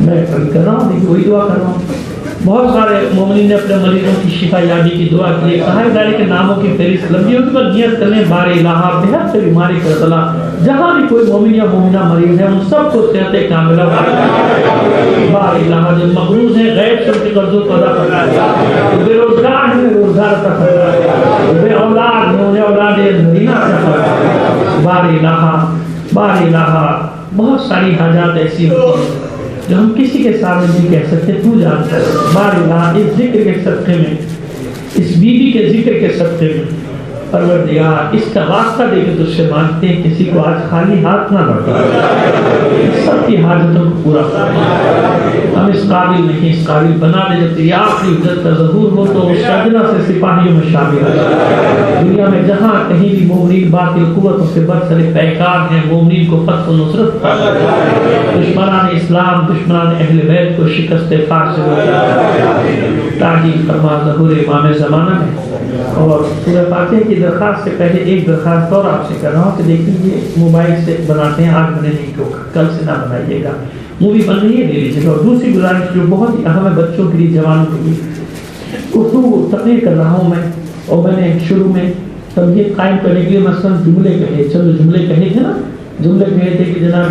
میں کر رہا ہوں، لیکن وہی دعا کر رہا ہوں، بہت سارے مومنین نے اپنے مریضوں کی شفا یابی کی دعا کی ہے، کہا ہے کے ناموں کی فہرست لمبی ہوگی پر نیت کرنے بار الہ بحق سے بیماری کربلا جہاں بھی کوئی مومن یا مومنہ مریض ہے ان سب کو صحت کاملہ بار الہ، جو مقروض ہیں غیب سے ان کے قرضوں کو ادا فرما، بے روزگار ہیں روزگار عطا فرما، بے اولاد ہیں انہیں اولاد مدینہ عطا فرما، بار الہ بہت ساری حاجات ایسی ہوتی ہیں جو ہم کسی کے سامنے نہیں کہہ سکتے، تو جانتا ہے۔ بار الہ اس ذکر کے صدقے میں، اس بیوی کے ذکر کے صدقے میں پروردگار اس کا واسطہ دے کے تجھ سے مانگتے ہیں کسی کو آج خالی ہاتھ نہ لوٹا، سب کی حاجتوں کو پورا کر۔ ہم اس قابل نہیں، اس قابل بنا دے جب تیری آخری عزت کا ظہور ہو تو اس سجنہ سے سپاہیوں میں شامل ہو۔ دنیا میں جہاں کہیں بھی مومنین باطل قوتوں سے برسر پیکار ہیں، مومنین کو فتح و نصرت، دشمنان اسلام دشمنان اہل بیت کو شکست فار سے تعجیل فرما ظہور امام زمانہ میں۔ اور سورہ فاتحہ کی درخواست سے پہلے ایک درخواست اور آپ سے کر رہا ہوں کہ دیکھیے یہ موبائل سے بناتے ہیں، آج میں نے نہیں ٹوکا، کل سے نہ بنائیے گا، مووی بن رہی ہے لے لیجیے گا۔ اور دوسری گزارش جو بہت ہی اہم ہے بچوں کے لیے، جوانوں کے لیے، اردو تقریر کر رہا ہوں میں، اور میں نے شروع میں تمہید قائم کرنے کے لیے مثلاً جملے کہے، چند جملے کہے تھے نا، جملے کہے تھے کہ جناب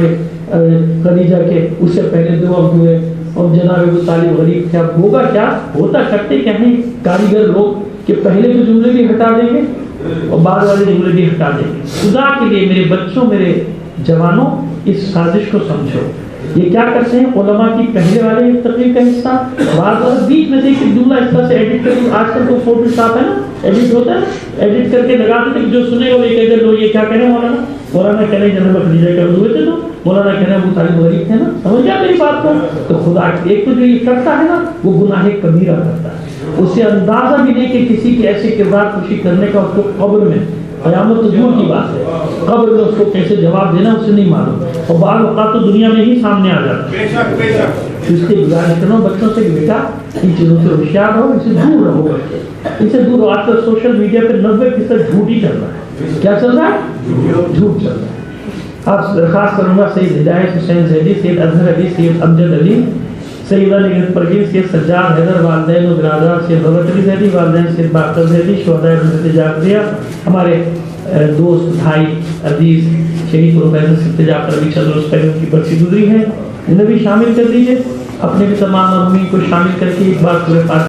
خدیجہ کے اس سے پہلے دو اب ہوئے، اور جناب ابو طالب غریب تھے، اب ہوگا کیا، ہوتا کرتے کیا ہیں کاریگر لوگ کہ پہلے تو جملے بھی ہٹا دیں گے اور بعد والے جملے بھی ہٹا دیں گے۔ خدا کے لیے میرے بچوں، میرے جوانوں، اس سازش کو سمجھو۔ یہ کیا کرتے ہیں علماء کی پہلے والے تقریر کا حصہ بعض اور بیچ میں سے ایک جملہ اس طرح سے ایڈٹ کر کے، آج کل تو فوٹو شاپ ہے نا، ایڈٹ ہوتا ہے نا، ایڈٹ کر کے لگا دیتے کہ جو سنے وہ یہ کہتے لو یہ کیا کہہ رہے ہیں مولانا، مولانا کہہ رہے ہیں جناب خدیجہ کے ہوئے تھے تو مولانا کہہ رہے ہیں ابو طالب غریب تھے نا، سمجھ گیا میری بات کو؟ تو خدا ایک تو جو یہ کرتا ہے نا وہ گناہ کبیرہ کرتا ہے، اسے اندازہ بھی نہیں کہ کسی کے ایسے کردار خوشی کرنے کا اس کو قبر میں، قیامت تو دور کی بات ہے، قبر میں اس کو کیسے جواب دینا اسے نہیں معلوم، اور بعض اوقات تو دنیا میں ہی سامنے آ جاتا ہے۔ اس کی گزارش کرنا بچوں سے کہ بیٹا ان چیزوں سے ہوشیار رہو، ان سے دور رہو، بچے ان سے دور رہو۔ آج کل سوشل میڈیا پہ 90% جھوٹ ہی چل رہا ہے، کیا چل رہا ہے؟ جھوٹ چل رہا ہے۔ آپ درخواست کروں گا سید ہدایت حسین زیدی، سید اظہر علی، سید امجد علی، سید علی پرویز، سید سجاد حیدر والدین و برادران، سید بابت علی زیدی والدین، سید باقر زیدی شہدائے حضرت جعفریہ، ہمارے دوست بھائی عزیز شہید پروفیسر سید جعفر ابھی چند روز پہلے ان کی برسی گزری ہے، انہیں بھی شامل کر دیجیے، اپنے بھی تمام مرحومین کو شامل کر کے ایک بار پورے